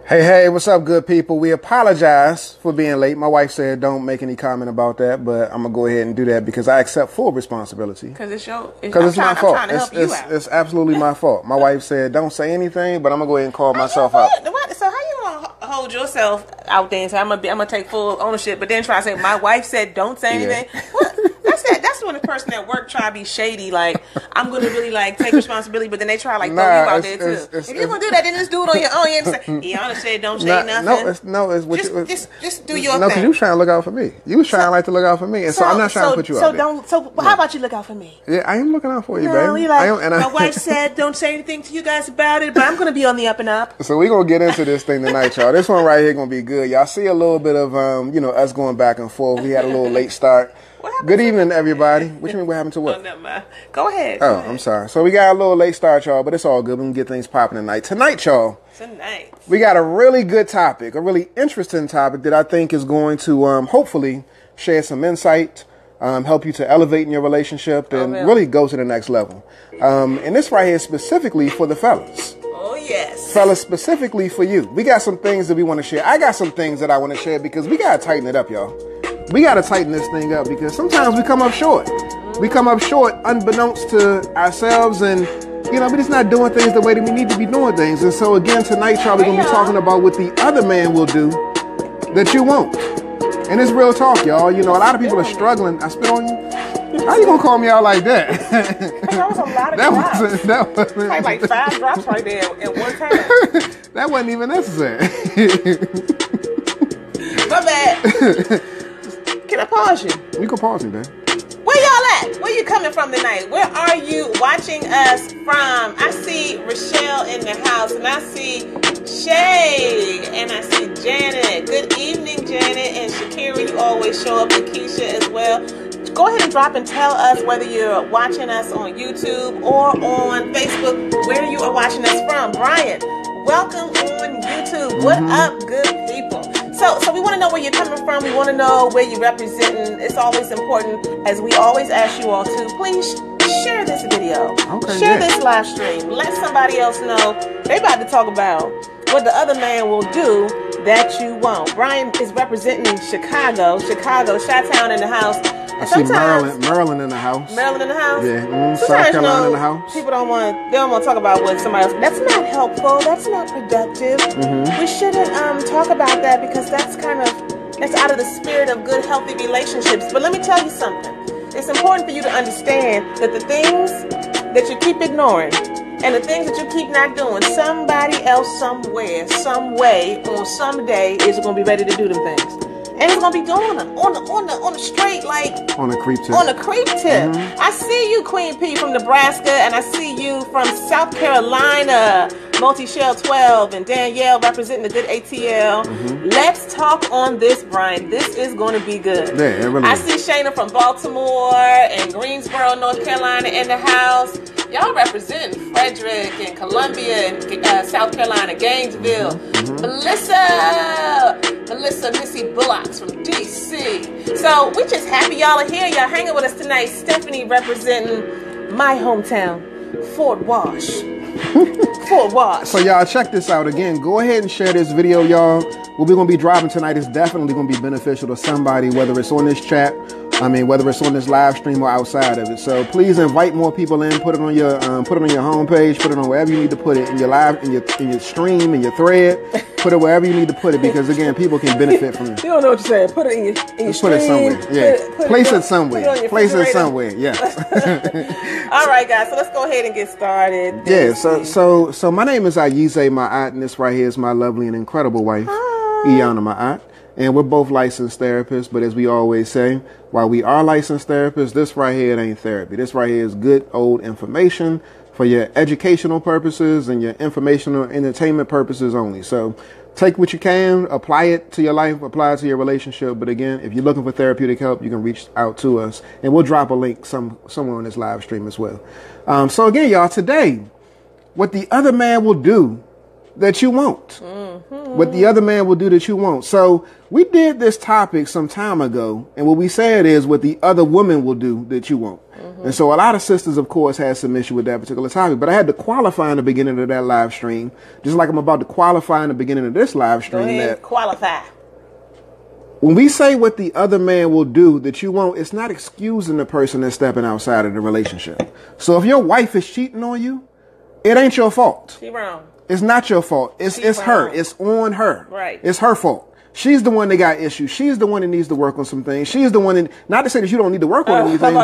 Hey, what's up, good people? We apologize for being late. My wife said don't make any comment about that, but I'm going to go ahead and do that because I accept full responsibility. Because it's my fault. I'm trying to help you out. It's absolutely my fault. My wife said don't say anything, but I'm going to go ahead and call myself out. So how you going to hold yourself out there and say, I'm going to take full ownership, but then try to say, my wife said don't say anything? Yeah. What? That's when the person at work try to be shady, like, I'm going to really, like, take responsibility, but then they try to, like, throw you out there, too. If you're going to do that, then just do it on your own. You say, Aiyana said don't say nothing. Just do your thing. No, because you was trying to look out for me. You was trying to look out for me, and so I'm not trying to put you out there. So how about you look out for me? Yeah, I am looking out for you, baby. You're like, my wife said don't say anything to you guys about it, but I'm going to be on the up and up. So we're going to get into this thing tonight, y'all. This one right here going to be good. Y'all see a little bit of, us going back and forth. We had a little late start. Good evening, everybody. What you mean what happened to what? Oh, never mind. Go ahead. Go ahead. I'm sorry. So we got a little late start, y'all, but it's all good. We can get things popping tonight. Tonight, y'all. We got a really good topic, a really interesting topic that I think is going to hopefully share some insight, help you to elevate in your relationship and really go to the next level. And this right here is specifically for the fellas. Oh, yes. Fellas, specifically for you. We got some things that we want to share. I got some things that I want to share because we got to tighten it up, y'all. We got to tighten this thing up because sometimes we come up short. We come up short unbeknownst to ourselves and, we're just not doing things the way that we need to be doing things. And so, again, tonight, y'all, we're going to be talking about what the other man will do that you won't. And it's real talk, y'all. A lot of people are struggling. I spit on you? How you going to call me out like that? That was a lot of drops. That was like 5 drops right there at one time. That wasn't even necessary. My bad. Can I pause you? You can pause me, man. Where y'all at? Where you coming from tonight? Where are you watching us from? I see Rochelle in the house, and I see Shay, and I see Janet. Good evening, Janet, and Shakira. You always show up, and Keisha as well. Go ahead and drop and tell us whether you're watching us on YouTube or on Facebook, where you are watching us from. Brian, welcome on YouTube. What up, good people? So we want to know where you're coming from. We want to know where you're representing. It's always important, as we always ask you all to, please share this video. Share this live stream. Let somebody else know. They about to talk about what the other man will do that you won't. Brian is representing Chicago, Chi-Town in the house. I see Maryland in the house. Maryland in the house? Yeah. South Carolina in the house. People don't want to talk about what somebody else. That's not helpful. That's not productive. We shouldn't talk about that because that's out of the spirit of good, healthy relationships. But let me tell you something. It's important for you to understand that the things that you keep ignoring and the things that you keep not doing, somebody else, somewhere, some way, on some day is going to be ready to do them things. And it's gonna be doing them on the straight, like on a creep tip. I see you, Queen P from Nebraska, and I see you from South Carolina, Multi-Shell 12, and Danielle representing the good ATL. Let's talk on this, Brian. This is going to be good. Yeah, it really I is. see Shayna from Baltimore and Greensboro, North Carolina in the house. Y'all representing Frederick and Columbia and South Carolina, Gainesville. Melissa Missy Bullocks from DC. So we just happy y'all are here. Y'all hanging with us tonight. Stephanie representing my hometown, Fort Wash. Fort Wash. So y'all check this out again. Go ahead and share this video, y'all. What we're gonna be dropping tonight is definitely gonna be beneficial to somebody, whether it's on this chat, whether it's on this live stream or outside of it. So please invite more people in. Put it on your homepage. Put it on wherever you need to put it in your live, in your stream, in your thread. Put it wherever you need to put it because again, people can benefit from it. You don't know what you're saying. Put it in your stream. Put it somewhere. Yeah. Place it somewhere. Place it somewhere. Yes. All right, guys. So let's go ahead and get started. Yeah. So my name is Ayize, my aunt, and this right here is my lovely and incredible wife, Aiyana, my aunt. And we're both licensed therapists, but as we always say, while we are licensed therapists, this right here, it ain't therapy. This right here is good old information for your educational purposes and your informational entertainment purposes only. So take what you can, apply it to your life, apply it to your relationship. But again, if you're looking for therapeutic help, you can reach out to us. And we'll drop a link somewhere on this live stream as well. So again, y'all, today, what the other man will do that you won't. What the other man will do that you won't. So we did this topic some time ago, and what we said is what the other woman will do that you won't. And so a lot of sisters, of course, had some issue with that particular topic. But I had to qualify in the beginning of that live stream, just like I'm about to qualify in the beginning of this live stream. Go ahead, that qualify. when we say what the other man will do that you won't, it's not excusing the person that's stepping outside of the relationship. So if your wife is cheating on you, it ain't your fault. She wrong. It's not your fault. It's her. It's on her. Right. It's her fault. She's the one that got issues. She's the one that needs to work on some things. She's the one that, not to say that you don't need to work on anything,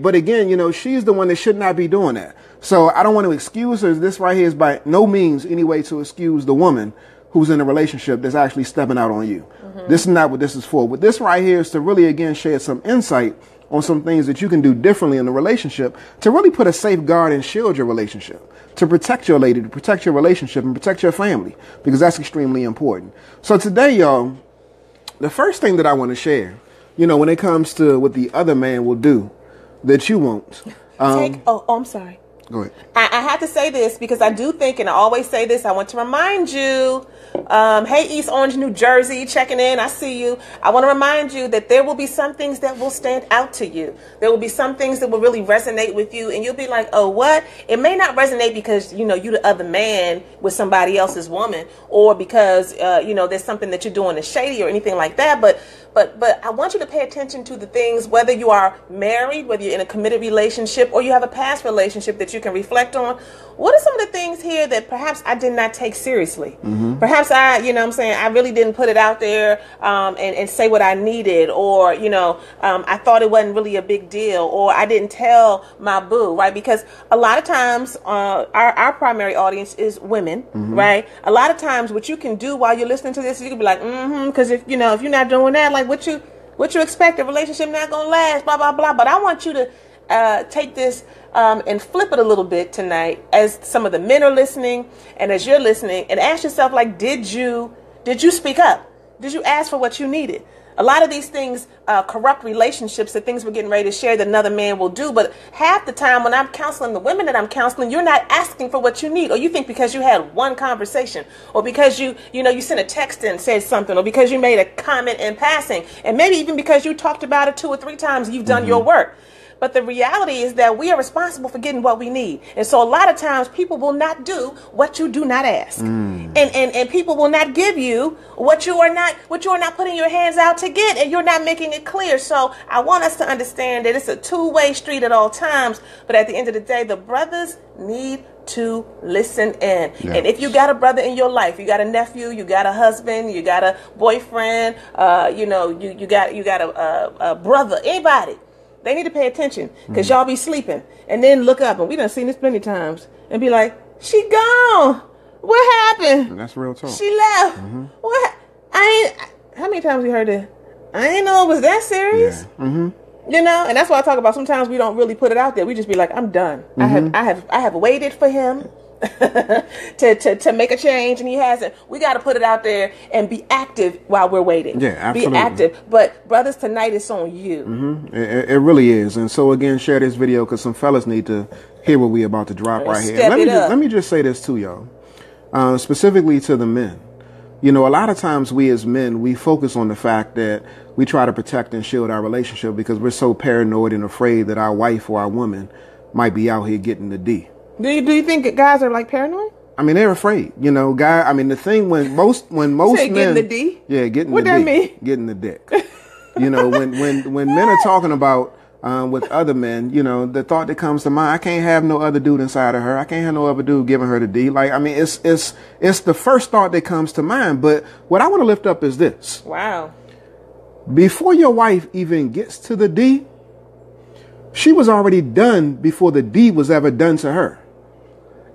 but again, you know, she's the one that should not be doing that. So I don't want to excuse her. This right here is by no means any way to excuse the woman who's in a relationship that's actually stepping out on you. This is not what this is for. But this right here is to really, again, share some insight on some things that you can do differently in the relationship to really put a safeguard and shield your relationship, to protect your lady, to protect your relationship and protect your family, because that's extremely important. So today, y'all, the first thing that I want to share, you know, when it comes to what the other man will do that you won't. I'm sorry. Go ahead. I have to say this because I do think, and I always say this, I want to remind you, hey, East Orange, New Jersey, checking in, I see you. I want to remind you that there will be some things that will stand out to you. There will be some things that will really resonate with you, and you'll be like, oh, what? It may not resonate because, you know, you're the other man with somebody else's woman, or because, you know, there's something that you're doing that's shady or anything like that, but I want you to pay attention to the things, whether you are married, whether you're in a committed relationship, or you have a past relationship that you can reflect on. What are some of the things here that perhaps I did not take seriously? Perhaps I, you know what I'm saying, I really didn't put it out there and say what I needed, or, you know, I thought it wasn't really a big deal, or I didn't tell my boo, right? Because a lot of times our primary audience is women, right? A lot of times what you can do while you're listening to this, you can be like, because if you're not doing that, like what you expect, a relationship not gonna last, blah, blah, blah. But I want you to take this and flip it a little bit tonight as some of the men are listening and as you're listening, and ask yourself, like, did you speak up? Did you ask for what you needed? A lot of these things corrupt relationships, the things we're getting ready to share that another man will do. But half the time when I'm counseling the women that I'm counseling, you're not asking for what you need. Or you think because you had one conversation, or because you sent a text and said something, or because you made a comment in passing, and maybe even because you talked about it 2 or 3 times, you've done your work. But the reality is that we are responsible for getting what we need. And so a lot of times people will not do what you do not ask. And people will not give you what you are not putting your hands out to get, and you're not making it clear. So I want us to understand that it's a two-way street at all times. But at the end of the day, the brothers need to listen in. Yeah. And if you got a brother in your life, you got a nephew, you got a husband, you got a boyfriend, you got a brother, anybody, they need to pay attention, because y'all be sleeping and then look up, and we done seen this plenty times, and be like, she gone. What happened? And that's real talk. She left. What? How many times we heard it? I ain't know it was that serious. Yeah. You know, and that's why I talk about sometimes we don't really put it out there. We just be like, I'm done. I have waited for him to make a change, and he hasn't. We got to put it out there and be active while we're waiting. Yeah, absolutely. Be active. But brothers, tonight it's on you. It really is. And so again, share this video, because some fellas need to hear what we about to drop right here. Let me just say this to y'all, specifically to the men. You know, a lot of times we as men, we focus on the fact that we try to protect and shield our relationship because we're so paranoid and afraid that our wife or our woman might be out here getting the D. Do you think guys are like paranoid? I mean, they're afraid. You know, the thing when most men getting the D? Yeah, getting what the that D. Mean? Getting the dick. You know, when men are talking about with other men, you know, the thought that comes to mind, I can't have no other dude inside of her. I can't have no other dude giving her the D. Like, I mean, it's the first thought that comes to mind. But what I want to lift up is this. Wow. Before your wife even gets to the D, she was already done before the D was ever done to her.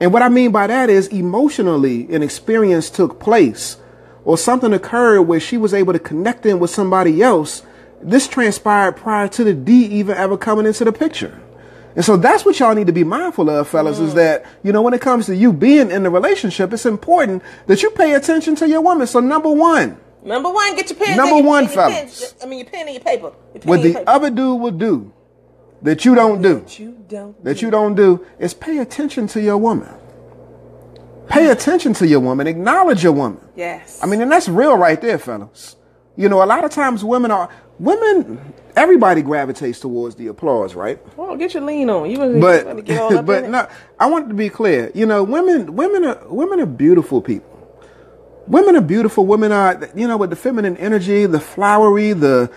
And what I mean by that is emotionally an experience took place, or something occurred where she was able to connect in with somebody else. This transpired prior to the D even ever coming into the picture. And so that's what y'all need to be mindful of, fellas, is that, you know, when it comes to you being in the relationship, it's important that you pay attention to your woman. So number one, get your pen. Fellas. Your pen and your paper. What the other dude will do that you don't do is pay attention to your woman. Pay attention to your woman. Acknowledge your woman. Yes. I mean, and that's real right there, fellas. You know, a lot of times everybody gravitates towards the applause, right? Well, get your lean on. You want to get all up in it? No, I want it to be clear. You know, women are beautiful people. Women are beautiful. Women are, you know, with the feminine energy, the flowery, the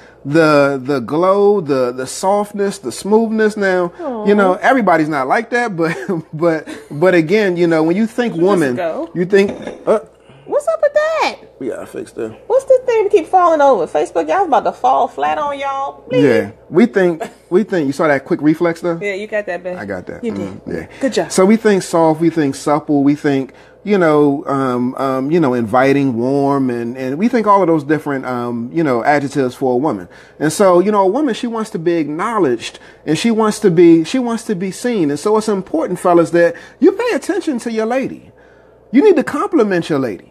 glow, the softness, the smoothness. Now, Aww. you know, everybody's not like that, but again, you know, when you think woman, you think, what's up with that? We gotta fix that. What's this thing we keep falling over? Facebook, y'all about to fall flat on y'all. Please. Yeah, we think. You saw that quick reflex though? Yeah, you got that, babe. I got that. You did. Yeah. Good job. So we think soft, we think supple, we think, you know, inviting, warm, and we think all of those different, adjectives for a woman. And so, you know, a woman, she wants to be acknowledged and she wants to be seen. And so it's important, fellas, that you pay attention to your lady. You need to compliment your lady.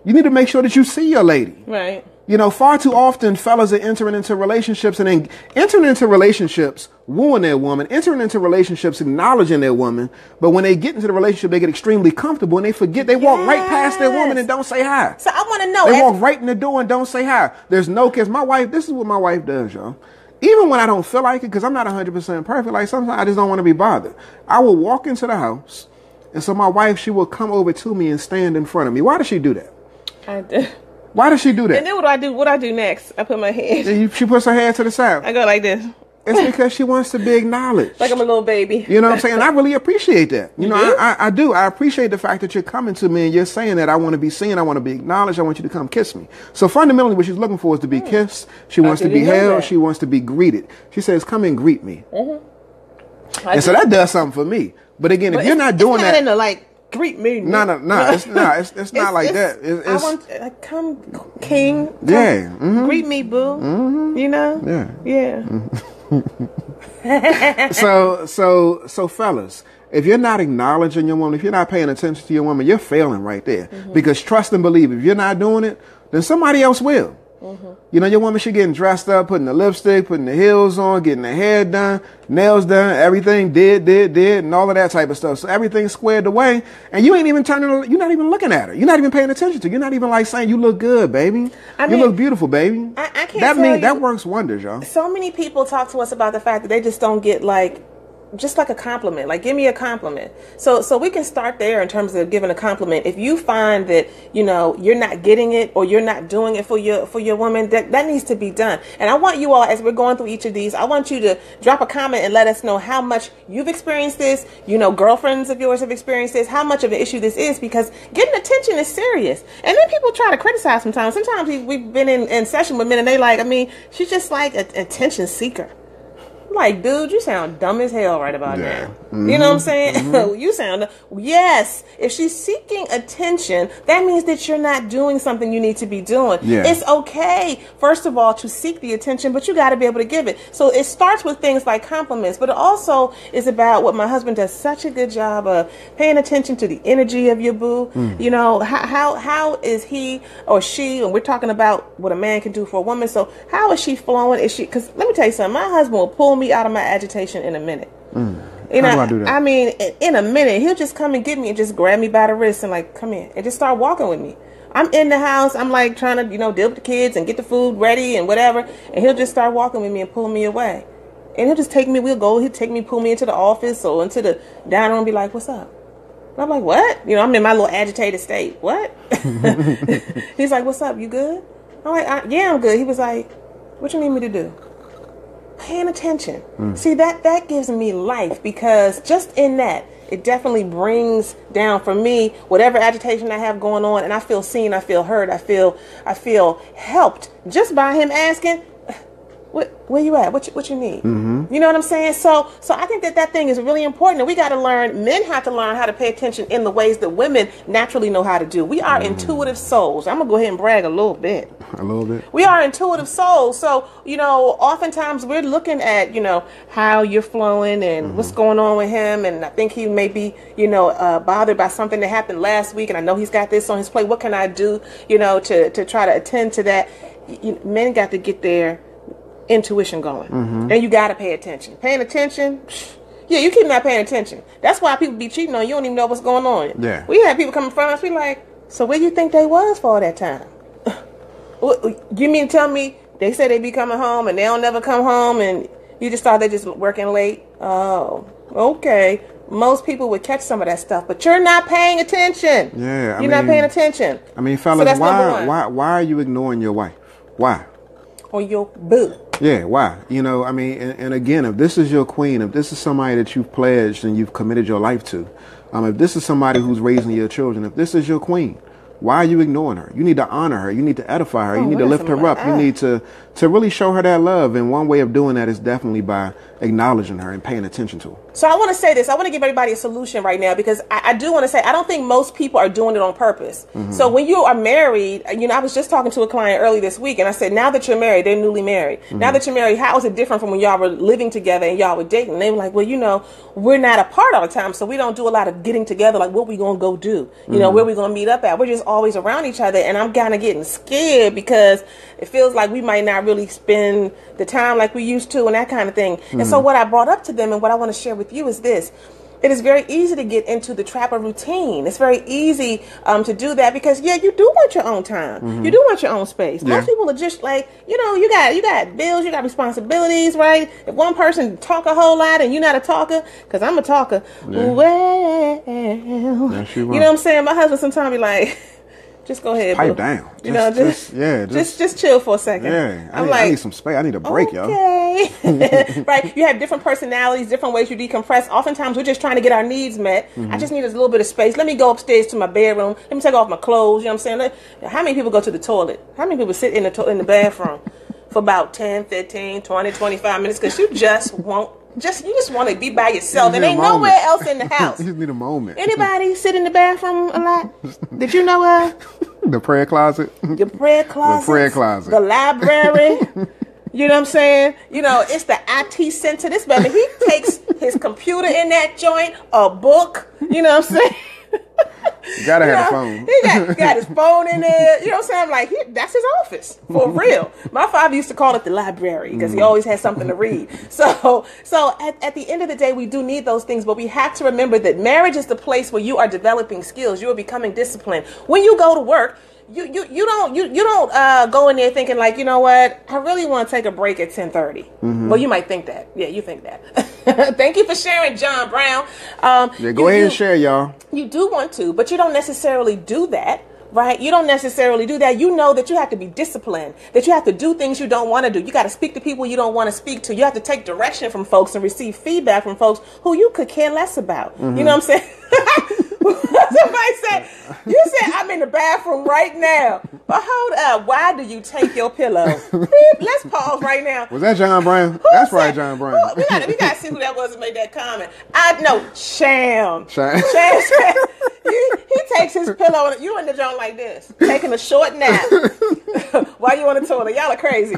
You need to make sure that you see your lady. Right. You know, far too often fellas are entering into relationships and then entering into relationships, wooing their woman, entering into relationships, acknowledging their woman. But when they get into the relationship, they get extremely comfortable and they forget. They walk right past their woman and don't say hi. So I want to know. They walk right in the door and don't say hi. There's no kiss. My wife, this is what my wife does, y'all. Even when I don't feel like it, because I'm not 100% perfect, like sometimes I just don't want to be bothered. I will walk into the house. And so my wife, she will come over to me and stand in front of me. Why does she do that? I do. Why does she do that? And then what I do next? I put my hand. She puts her hand to the side. I go like this. It's because she wants to be acknowledged. Like I'm a little baby. You know what I'm saying? I really appreciate that. You know, I do. I appreciate the fact that you're coming to me and you're saying that I want to be seen, I want to be acknowledged, I want you to come kiss me. So fundamentally what she's looking for is to be kissed. She wants to be held. She wants to be greeted. She says, come and greet me. Mm-hmm. And so that does something for me. But again, if you're not doing that. It's not in the like, greet me. No. It's not like that. I want come king. Come, greet me, boo. Mm-hmm. You know. Yeah. Mm-hmm. So fellas, if you're not acknowledging your woman, if you're not paying attention to your woman, you're failing right there. Mm-hmm. Because trust and believe, if you're not doing it, then somebody else will. Mm-hmm. You know, your woman, she getting dressed up, putting the lipstick, putting the heels on, getting her hair done, nails done, everything did, and all of that type of stuff. So everything's squared away, and you ain't even you're not even looking at her. You're not even paying attention to her. You're not even like saying, you look good, baby. You look beautiful, baby. I can't that works wonders, y'all. So many people talk to us about the fact that they just don't get just like a compliment, like give me a compliment. So we can start there in terms of giving a compliment. If you find that, you know, you're not getting it or you're not doing it for your woman, that needs to be done. And I want you all, as we're going through each of these, I want you to drop a comment and let us know how much you've experienced this. You know, girlfriends of yours have experienced this, how much of an issue this is, because getting attention is serious. And then people try to criticize sometimes. Sometimes we've been in session with men and they like, I mean, she's just like an attention seeker. Like, dude, you sound dumb as hell right about now. Mm-hmm. You know what I'm saying? Mm-hmm. You sound, yes, if she's seeking attention, that means that you're not doing something you need to be doing. Yeah. It's okay, first of all, to seek the attention, but you got to be able to give it. So it starts with things like compliments, but it also is about what my husband does such a good job of paying attention to the energy of your boo. Mm. You know, how is he or she, and we're talking about what a man can do for a woman, so how is she flowing? Is she, because let me tell you something, my husband will pull me out of my agitation in a minute. You know, how do I do that? I mean, in a minute, he'll just come and get me and just grab me by the wrist and like, come in and just start walking with me. I'm in the house. I'm like trying to, you know, deal with the kids and get the food ready and whatever. And he'll just start walking with me and pull me away. And he'll just take me, he'll take me, pull me into the office or into the dining room and be like, what's up? And I'm like, what? You know, I'm in my little agitated state. What? He's like, what's up? You good? I'm like, yeah, I'm good. He was like, what you need me to do? Paying attention. See, that gives me life, because just in that, it definitely brings down for me whatever agitation I have going on, and I feel seen, I feel heard, I feel helped just by him asking, where you at? What you need? Mm-hmm. You know what I'm saying? So I think that thing is really important. And we got to learn, men have to learn how to pay attention in the ways that women naturally know how to do. We are intuitive souls. I'm going to go ahead and brag a little bit. A little bit? We are intuitive souls. So, you know, oftentimes we're looking at, you know, how you're flowing and what's going on with him. And I think he may be, you know, bothered by something that happened last week. And I know he's got this on his plate. What can I do, you know, to try to attend to that? Men got to get their intuition going. And you got to pay attention. Paying attention, Yeah, you keep not paying attention. That's why people be cheating on you. You don't even know what's going on. Yeah. We had people coming from us. We like, so where you think they was for all that time? You mean to tell me they say they be coming home and they don't never come home and you just thought they just working late? Oh, okay. Most people would catch some of that stuff, but you're not paying attention. Yeah, you're not paying attention. I mean, fellas, so why are you ignoring your wife? Why? Or your boo. Yeah, why? You know, I mean, and again, if this is your queen, if this is somebody that you've pledged and you've committed your life to, if this is somebody who's raising your children, if this is your queen, why are you ignoring her? You need to honor her. You need to edify her. You need to lift her up. You need to really show her that love. And one way of doing that is definitely by acknowledging her and paying attention to her. So I want to say this. I want to give everybody a solution right now because I do want to say I don't think most people are doing it on purpose. Mm-hmm. So when you are married, you know, I was just talking to a client early this week and I said, now that you're married, they're newly married. Mm-hmm. Now that you're married, how is it different from when y'all were living together and y'all were dating? And they were like, well, you know, we're not apart all the time. So we don't do a lot of getting together. Like what we going to go do? You know, where we going to meet up at? We're just always around each other. And I'm kind of getting scared because it feels like we might not really spend the time like we used to and that kind of thing. Mm-hmm. And so what I brought up to them and what I want to share with you is this. It is very easy to get into the trap of routine. It's very easy to do that because, yeah, you do want your own time. Mm-hmm. You do want your own space. Yeah. Most people are just like, you know, you got bills, you got responsibilities, right? If one person talk a whole lot and you're not a talker, because I'm a talker, well, yes, you know what I'm saying? My husband sometimes be like, just go ahead, pipe down. You know, just chill for a second. Yeah, I need some space. I need a break, y'all. Okay, right. You have different personalities, different ways you decompress. Oftentimes, we're just trying to get our needs met. Mm-hmm. I just need a little bit of space. Let me go upstairs to my bedroom. Let me take off my clothes. You know what I'm saying? How many people go to the toilet? How many people sit in the bathroom for about 10, 15, 20, 25 minutes because you just want to be by yourself and ain't nowhere else in the house. You just need a moment. Anybody sit in the bathroom a lot? Did you know the prayer closet? The prayer closet. The prayer closet. The library. You know what I'm saying? You know, it's the IT center. This baby, he takes his computer in that joint, a book. You know what I'm saying? You gotta have a phone. He got his phone in there. You know what I'm saying? I'm like, that's his office. For real. My father used to call it the library because he always had something to read. So at the end of the day, we do need those things, but we have to remember that marriage is the place where you are developing skills. You are becoming disciplined. When you go to work, you don't go in there thinking like, you know what, I really want to take a break at 10:30. Mm-hmm. Well, you might think that. Yeah, you think that. Thank you for sharing, John Brown. Go ahead and share, y'all. You do want to, but you don't necessarily do that. Right? You don't necessarily do that. You know that you have to be disciplined, that you have to do things you don't want to do. You got to speak to people you don't want to speak to. You have to take direction from folks and receive feedback from folks who you could care less about. Mm-hmm. You know what I'm saying? Somebody said, you said I'm in the bathroom right now. But hold up. Why do you take your pillow? Let's pause right now. Was that John Brown? That's right, John Brown. We got to see who that was that made that comment. I know. Sham. Sham. He takes his pillow and you in the joint like this, taking a short nap while you on the toilet. Y'all are crazy.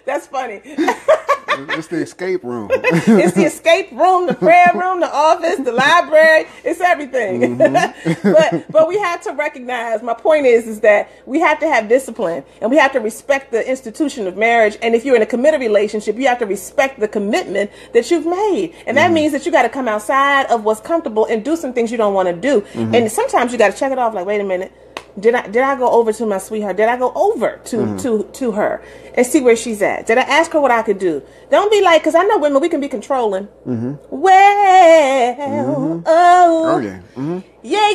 That's funny. It's the escape room. It's the escape room, the prayer room, the office, the library. It's everything. Mm-hmm. but we have to recognize, my point is that we have to have discipline and we have to respect the institution of marriage. And if you're in a committed relationship, you have to respect the commitment that you've made. And that means that you got to come outside of what's comfortable and do some things you don't want to do. Mm-hmm. And sometimes you got to check it off like, wait a minute. Did I go over to my sweetheart? Did I go over to her and see where she's at? Did I ask her what I could do? Don't be like, because I know women, we can be controlling. Mm-hmm. Well, oh yeah. Mm-hmm. Yeah.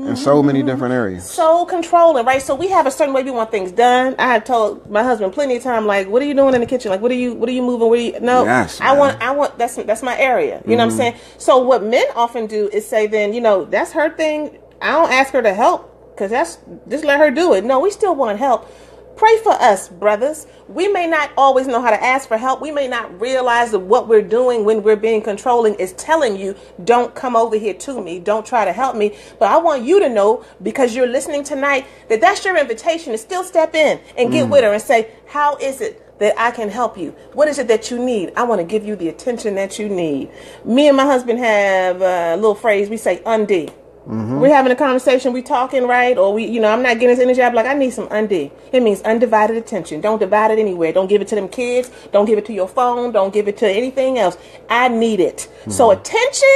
In so many different areas. So controlling, right? So we have a certain way we want things done. I have told my husband plenty of time, like, what are you doing in the kitchen? Like, what are you moving? No, yes, I want, that's my area. You know what I'm saying? So what men often do is say, then, you know, that's her thing. I don't ask her to help because just let her do it. No, we still want help. Pray for us, brothers. We may not always know how to ask for help. We may not realize that what we're doing when we're being controlling is telling you, don't come over here to me. Don't try to help me. But I want you to know, because you're listening tonight, that that's your invitation to still step in and get with her and say, how is it that I can help you? What is it that you need? I want to give you the attention that you need. Me and my husband have a little phrase. We say, undie. We're having a conversation, we talking, right? Or I'm not getting this energy. I'm like, I need some undie. It means undivided attention. Don't divide it anywhere. Don't give it to them kids. Don't give it to your phone. Don't give it to anything else. I need it. So attention,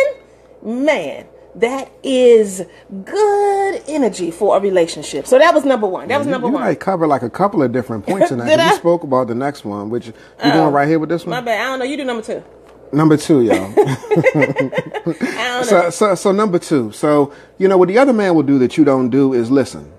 man, that is good energy for a relationship. So that was number one. That was number one. You covered like a couple of different points in that. You spoke about the next one, which you going right here with this one? My bad. I don't know. You do number two. Number two, y'all. So number two. So, what the other man will do that you don't do is listen.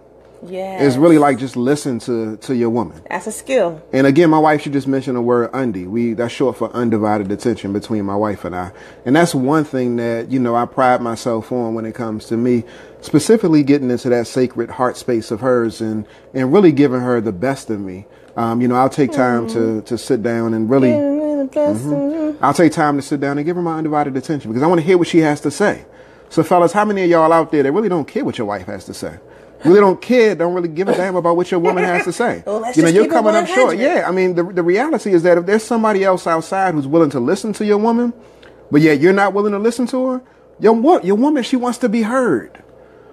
Yeah. It's really like just listen to your woman. That's a skill. And again, my wife, she just mentioned the word undie. That's short for undivided attention between my wife and I. And that's one thing that, I pride myself on when it comes to me, specifically getting into that sacred heart space of hers and really giving her the best of me. I'll take time to sit down and really... I'll take time to sit down and give her my undivided attention because I want to hear what she has to say. So, fellas, how many of y'all out there that really don't care what your wife has to say? Really don't care, don't really give a damn about what your woman has to say. Well, you're coming up short. Yeah, I mean, the reality is that if there's somebody else outside who's willing to listen to your woman, but yet you're not willing to listen to her, your woman, she wants to be heard.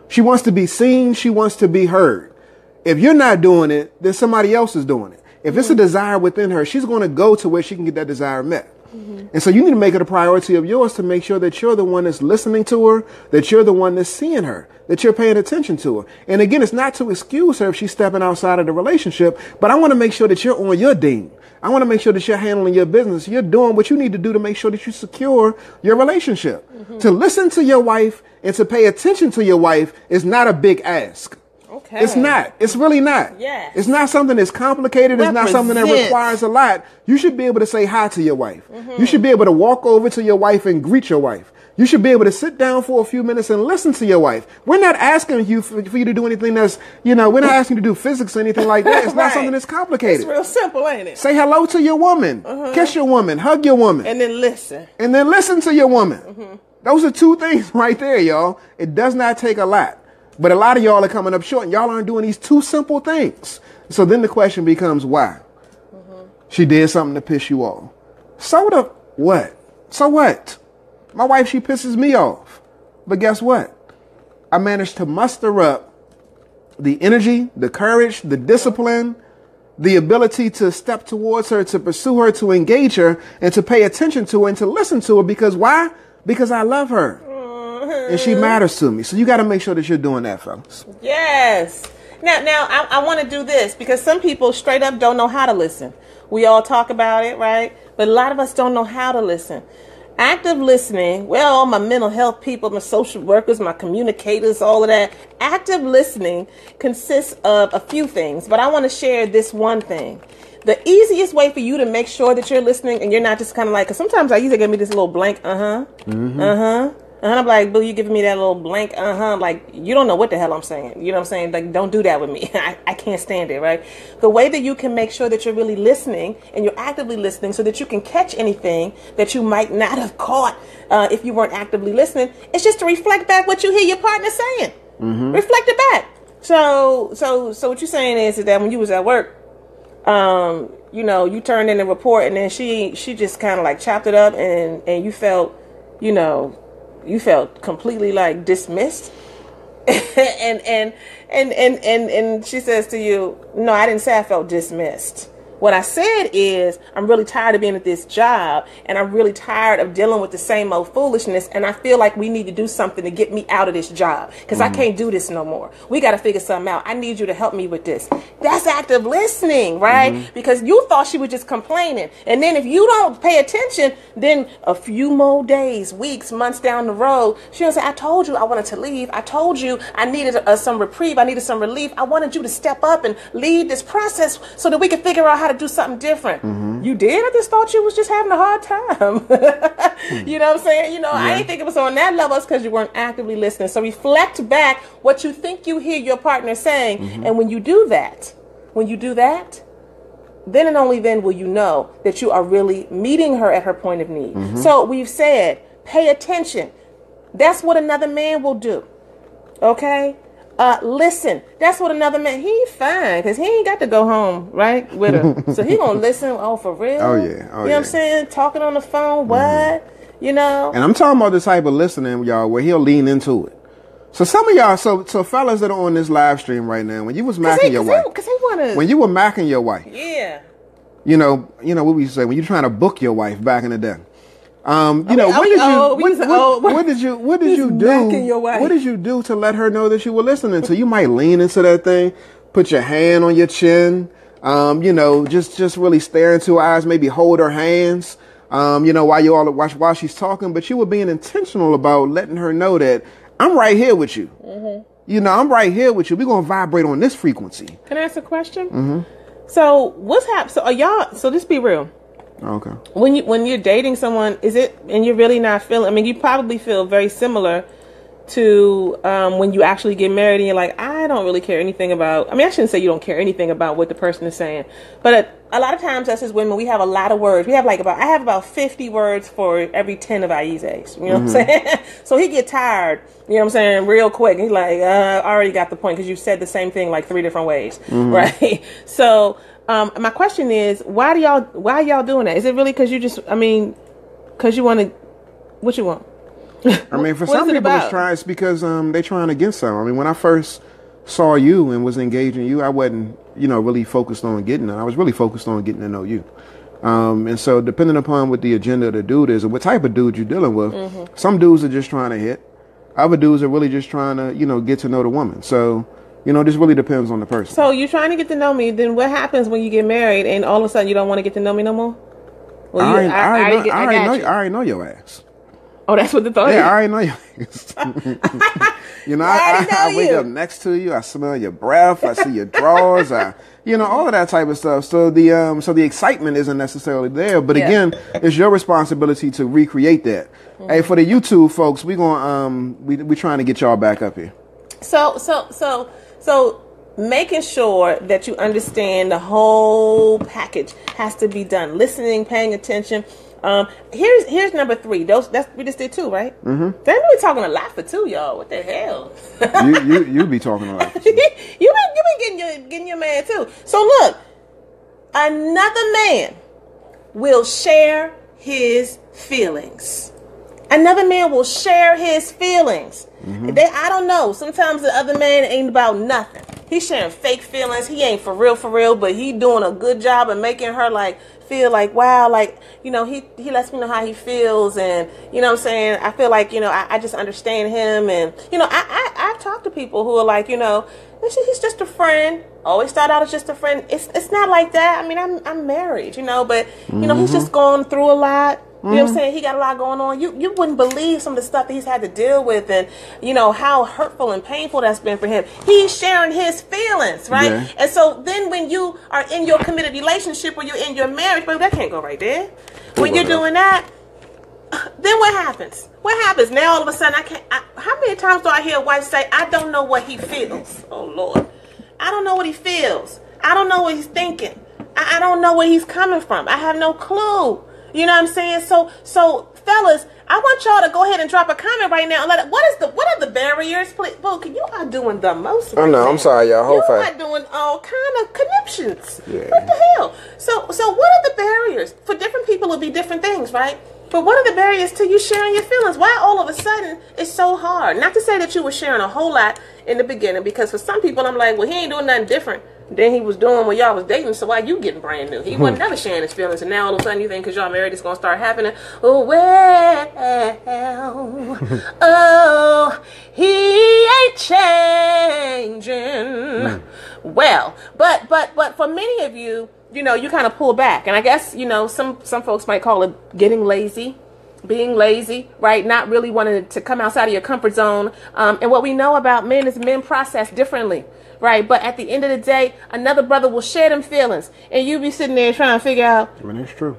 She wants to be seen. She wants to be heard. If you're not doing it, then somebody else is doing it. If it's a desire within her, she's going to go to where she can get that desire met. And so you need to make it a priority of yours to make sure that you're the one that's listening to her, that you're the one that's seeing her, that you're paying attention to her. And again, it's not to excuse her if she's stepping outside of the relationship, but I want to make sure that you're on your ding. I want to make sure that you're handling your business. You're doing what you need to do to make sure that you secure your relationship. To listen to your wife and to pay attention to your wife is not a big ask. Okay. It's not. It's really not. Yes. It's not something that's complicated. It's not something that requires a lot. You should be able to say hi to your wife. You should be able to walk over to your wife and greet your wife. You should be able to sit down for a few minutes and listen to your wife. We're not asking you for you to do anything that's, we're not asking you to do physics or anything like that. It's not something that's complicated. It's real simple, ain't it? Say hello to your woman. Kiss your woman. Hug your woman. And then listen. And then listen to your woman. Those are two things right there, y'all. It does not take a lot. But a lot of y'all are coming up short and y'all aren't doing these two simple things. So then the question becomes why? She did something to piss you off. So what? So what? My wife, she pisses me off. But guess what? I managed to muster up the energy, the courage, the discipline, the ability to step towards her, to pursue her, to engage her, and to pay attention to her and to listen to her. Because why? Because I love her. And she matters to me. So you got to make sure that you're doing that, fellas. Yes. Now I want to do this because some people straight up don't know how to listen. We all talk about it, right? But a lot of us don't know how to listen. Active listening, well, my mental health people, my social workers, my communicators, all of that. Active listening consists of a few things, but I want to share this one thing. The easiest way for you to make sure that you're listening and you're not just kind of like, because sometimes I usually give me this little blank, and I'm like, boo, you giving me that little blank, like, you don't know what the hell I'm saying. You know what I'm saying? Like, don't do that with me. I can't stand it, right? The way that you can make sure that you're really listening and you're actively listening so that you can catch anything that you might not have caught if you weren't actively listening, is just to reflect back what you hear your partner saying. Reflect it back. So what you're saying is that when you was at work, you turned in a report and then she just kind of like chopped it up and you felt, you felt completely like dismissed. and she says to you, no, I didn't say I felt dismissed. What I said is, I'm really tired of being at this job, and I'm really tired of dealing with the same old foolishness, and I feel like we need to do something to get me out of this job, because I can't do this no more. We got to figure something out. I need you to help me with this. That's active listening, right? Because you thought she was just complaining, and then if you don't pay attention, then a few more days, weeks, months down the road, she'll say, I told you I wanted to leave. I told you I needed some reprieve. I needed some relief. I wanted you to step up and lead this process so that we could figure out how to do something different. You did? I just thought you was just having a hard time. You know what I'm saying? I didn't think it was on that level. It's because you weren't actively listening. So reflect back what you think you hear your partner saying. And when you do that, then and only then will you know that you are really meeting her at her point of need. So we've said, pay attention. That's what another man will do. Okay? Listen. That's what another man, he fine, because he ain't got to go home, right, with her. So he gonna listen. Oh, for real? Oh, yeah. You know what I'm saying? Talking on the phone, what? And I'm talking about the type of listening, y'all, where he'll lean into it. So some of y'all, so fellas that are on this live stream right now, when you was macking your wife, when you were macking your wife, yeah, you know what we say when you're trying to book your wife back in the day. What did you do? What did you do to let her know that you were listening to? You might lean into that thing, put your hand on your chin, just really stare into her eyes, maybe hold her hands, while she's talking. But you were being intentional about letting her know that I'm right here with you. Mm-hmm. I'm right here with you. We're gonna vibrate on this frequency. Can I ask a question? Mm-hmm. So what's happened? So are y'all? So just be real. Okay. When you're dating someone, and you're really not feeling? I mean, you probably feel very similar to when you actually get married and you're like, I don't really care anything about. I mean, I shouldn't say you don't care anything about what the person is saying, but a lot of times us as women, we have a lot of words. We have I have about 50 words for every 10 of Ayize's. You know what I'm saying? So he get tired. You know what I'm saying? Real quick. He's like, I already got the point because you said the same thing like 3 different ways, right? So. My question is, why are y'all doing that? Is it really because because you want to, what you want? I mean, for some people it's because they're trying to get some. I mean, when I first saw you and was engaging you, I wasn't, really focused on getting it. I was really focused on getting to know you. And so depending upon what the agenda of the dude is or what type of dude you're dealing with, some dudes are just trying to hit. Other dudes are really just trying to, get to know the woman. So, this really depends on the person. So you're trying to get to know me. Then what happens when you get married and all of a sudden you don't want to get to know me no more? Well, I already know your ass. Oh, that's what the thought is? Yeah, I already know your ass. I wake up next to you. I smell your breath. I see your drawers. All of that type of stuff. So the excitement isn't necessarily there. But again, it's your responsibility to recreate that. Hey, for the YouTube folks, we trying to get y'all back up here. So making sure that you understand the whole package has to be done. Listening, paying attention. Here's number 3. We just did 2, right? Mm-hmm. They're really talking a lot for 2, y'all. What the hell? you be talking a lot for 2. you been getting your man too. So look, another man will share his feelings. Another man will share his feelings. Mm-hmm. I don't know. Sometimes the other man ain't about nothing. He's sharing fake feelings. He ain't for real, but he doing a good job of making her feel like, wow, he lets me know how he feels, and you know what I'm saying, I feel like, I just understand him, and I've talked to people who are like, he's just a friend. Always start out as just a friend. It's not like that. I mean, I'm married, but he's just going through a lot. You know what I'm saying? He got a lot going on. You wouldn't believe some of the stuff that he's had to deal with, and how hurtful and painful that's been for him. He's sharing his feelings, right? Yeah. And so then when you are in your committed relationship or you're in your marriage, but that can't go right there. When you're doing that, then what happens? What happens? Now all of a sudden how many times do I hear a wife say, I don't know what he feels? Oh Lord. I don't know what he feels. I don't know what he's thinking. I don't know where he's coming from. I have no clue. You know what I'm saying? So fellas, I want y'all to go ahead and drop a comment right now. And what are the barriers? Please, you are doing the most. I know. I'm sorry, y'all. You are doing all kind of conniptions. Yeah. What the hell? So what are the barriers? For different people, it'll be different things, right? But what are the barriers to you sharing your feelings? Why all of a sudden it's so hard? Not to say that you were sharing a whole lot in the beginning, because for some people, I'm like, well, he ain't doing nothing different than he was doing when y'all was dating, so why you getting brand new? He wasn't never sharing his feelings, and now all of a sudden you think because y'all married it's going to start happening. Oh, well, oh, he ain't changing. Well, but for many of you, you kind of pull back, and I guess, some folks might call it getting lazy. Being lazy, right? Not really wanting to come outside of your comfort zone. And what we know about men is men process differently. Right, but at the end of the day, another brother will share them feelings, and you be sitting there trying to figure out. When it's true.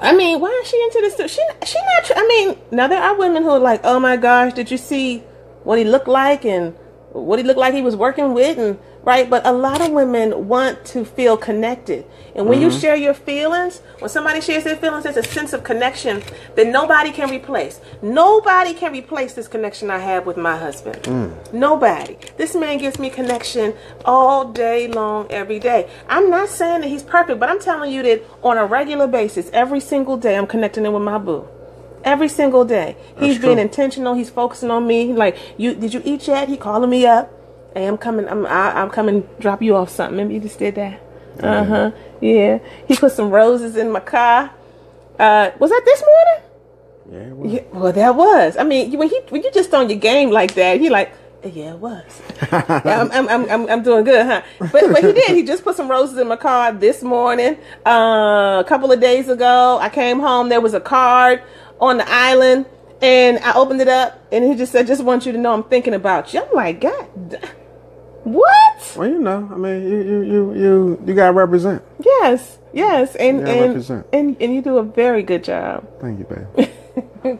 I mean, why is she into this? She not. I mean, now there are women who are like, oh my gosh, did you see what he looked like and what he looked like he was working with, and right? But a lot of women want to feel connected, and when you share your feelings, when somebody shares their feelings, there's a sense of connection that nobody can replace. Nobody can replace this connection I have with my husband. Nobody. This man gives me connection all day long, every day. I'm not saying that he's perfect, but I'm telling you that on a regular basis, every single day, I'm connecting in with my boo. Every single day. He's being true. intentional. He's focusing on me. Like, did you eat yet? He calling me up. Hey, I'm coming. I'm coming. Drop you off something. Maybe you just did that. Yeah. He put some roses in my car. Was that this morning? Yeah, it was. Yeah, well, that was. I mean, when you just on your game like that, he like, yeah, it was. Yeah, I'm doing good, huh? But he did. He just put some roses in my car this morning. A couple of days ago, I came home. There was a card on the island, and I opened it up, and he just said, "Just want you to know I'm thinking about you." I'm like, God, what? Well, you know, I mean, you gotta represent. Yes, and represent. and you do a very good job. Thank you, baby.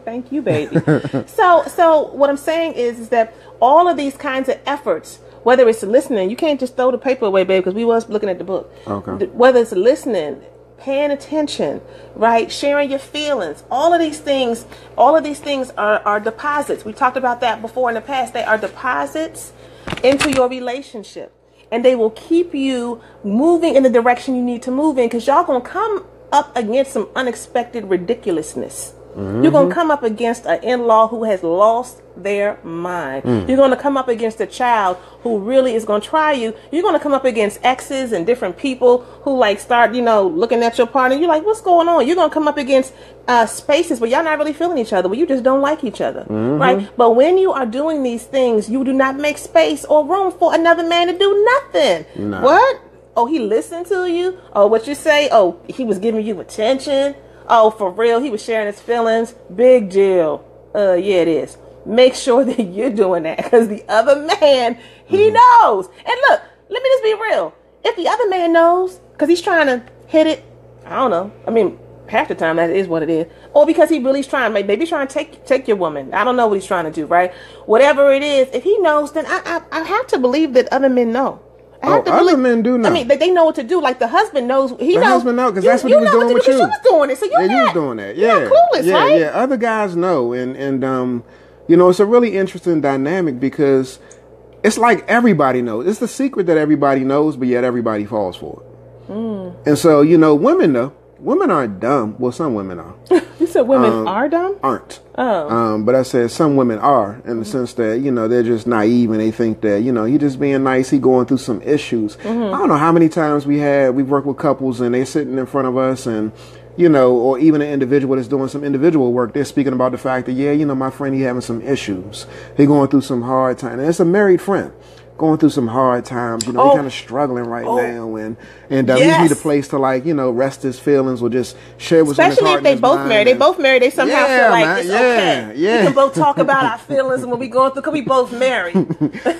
Thank you, baby. So what I'm saying is that all of these kinds of efforts, whether it's listening, you can't just throw the paper away, baby, because we was looking at the book. Okay. Whether it's listening, paying attention, right, sharing your feelings, all of these things are deposits. We talked about that before in the past. They are deposits into your relationship, and they will keep you moving in the direction you need to move in, because y'all gonna come up against some unexpected ridiculousness. You're going to come up against an in-law who has lost their mind. You're going to come up against a child who really is going to try you. You're going to come up against exes and different people who like start, looking at your partner. You're like, what's going on? You're going to come up against spaces where y'all not really feeling each other, where you just don't like each other, right? But when you are doing these things, you do not make space or room for another man to do nothing. No. What? Oh, he listened to you? Oh, what you say? Oh, he was giving you attention? Oh, for real, he was sharing his feelings. Big deal. Yeah, it is. Make sure that you're doing that, because the other man, he knows. And look, let me just be real. If the other man knows, because he's trying to hit it, I don't know. I mean, half the time that is what it is. Or because he really is trying, maybe he's trying to take your woman. I don't know what he's trying to do, right? Whatever it is, if he knows, then I have to believe that other men know. Other men do know. I mean, they know what to do. Like the husband knows. The husband knows, because that's what he was doing with you. You was doing it, so you was doing that. Yeah, you're clueless, right? Yeah. Other guys know, and it's a really interesting dynamic, because it's like everybody knows. It's the secret that everybody knows, but yet everybody falls for it. And so women know. Women aren't dumb. Well, some women are. You said women are dumb? Aren't. Oh. But I said some women are, in the sense that, they're just naive, and they think that, he just being nice, he going through some issues. I don't know how many times we've worked with couples, and they're sitting in front of us, and, or even an individual that's doing some individual work, they're speaking about the fact that, my friend, he having some issues. He going through some hard time. And it's a married friend. Going through some hard times, he kind of struggling right now, and he need a place to rest his feelings, or just share what's on his heart. Especially if they both married. They both married. They somehow feel like it's okay. Yeah. We can both talk about our feelings and what we going through, because we both married.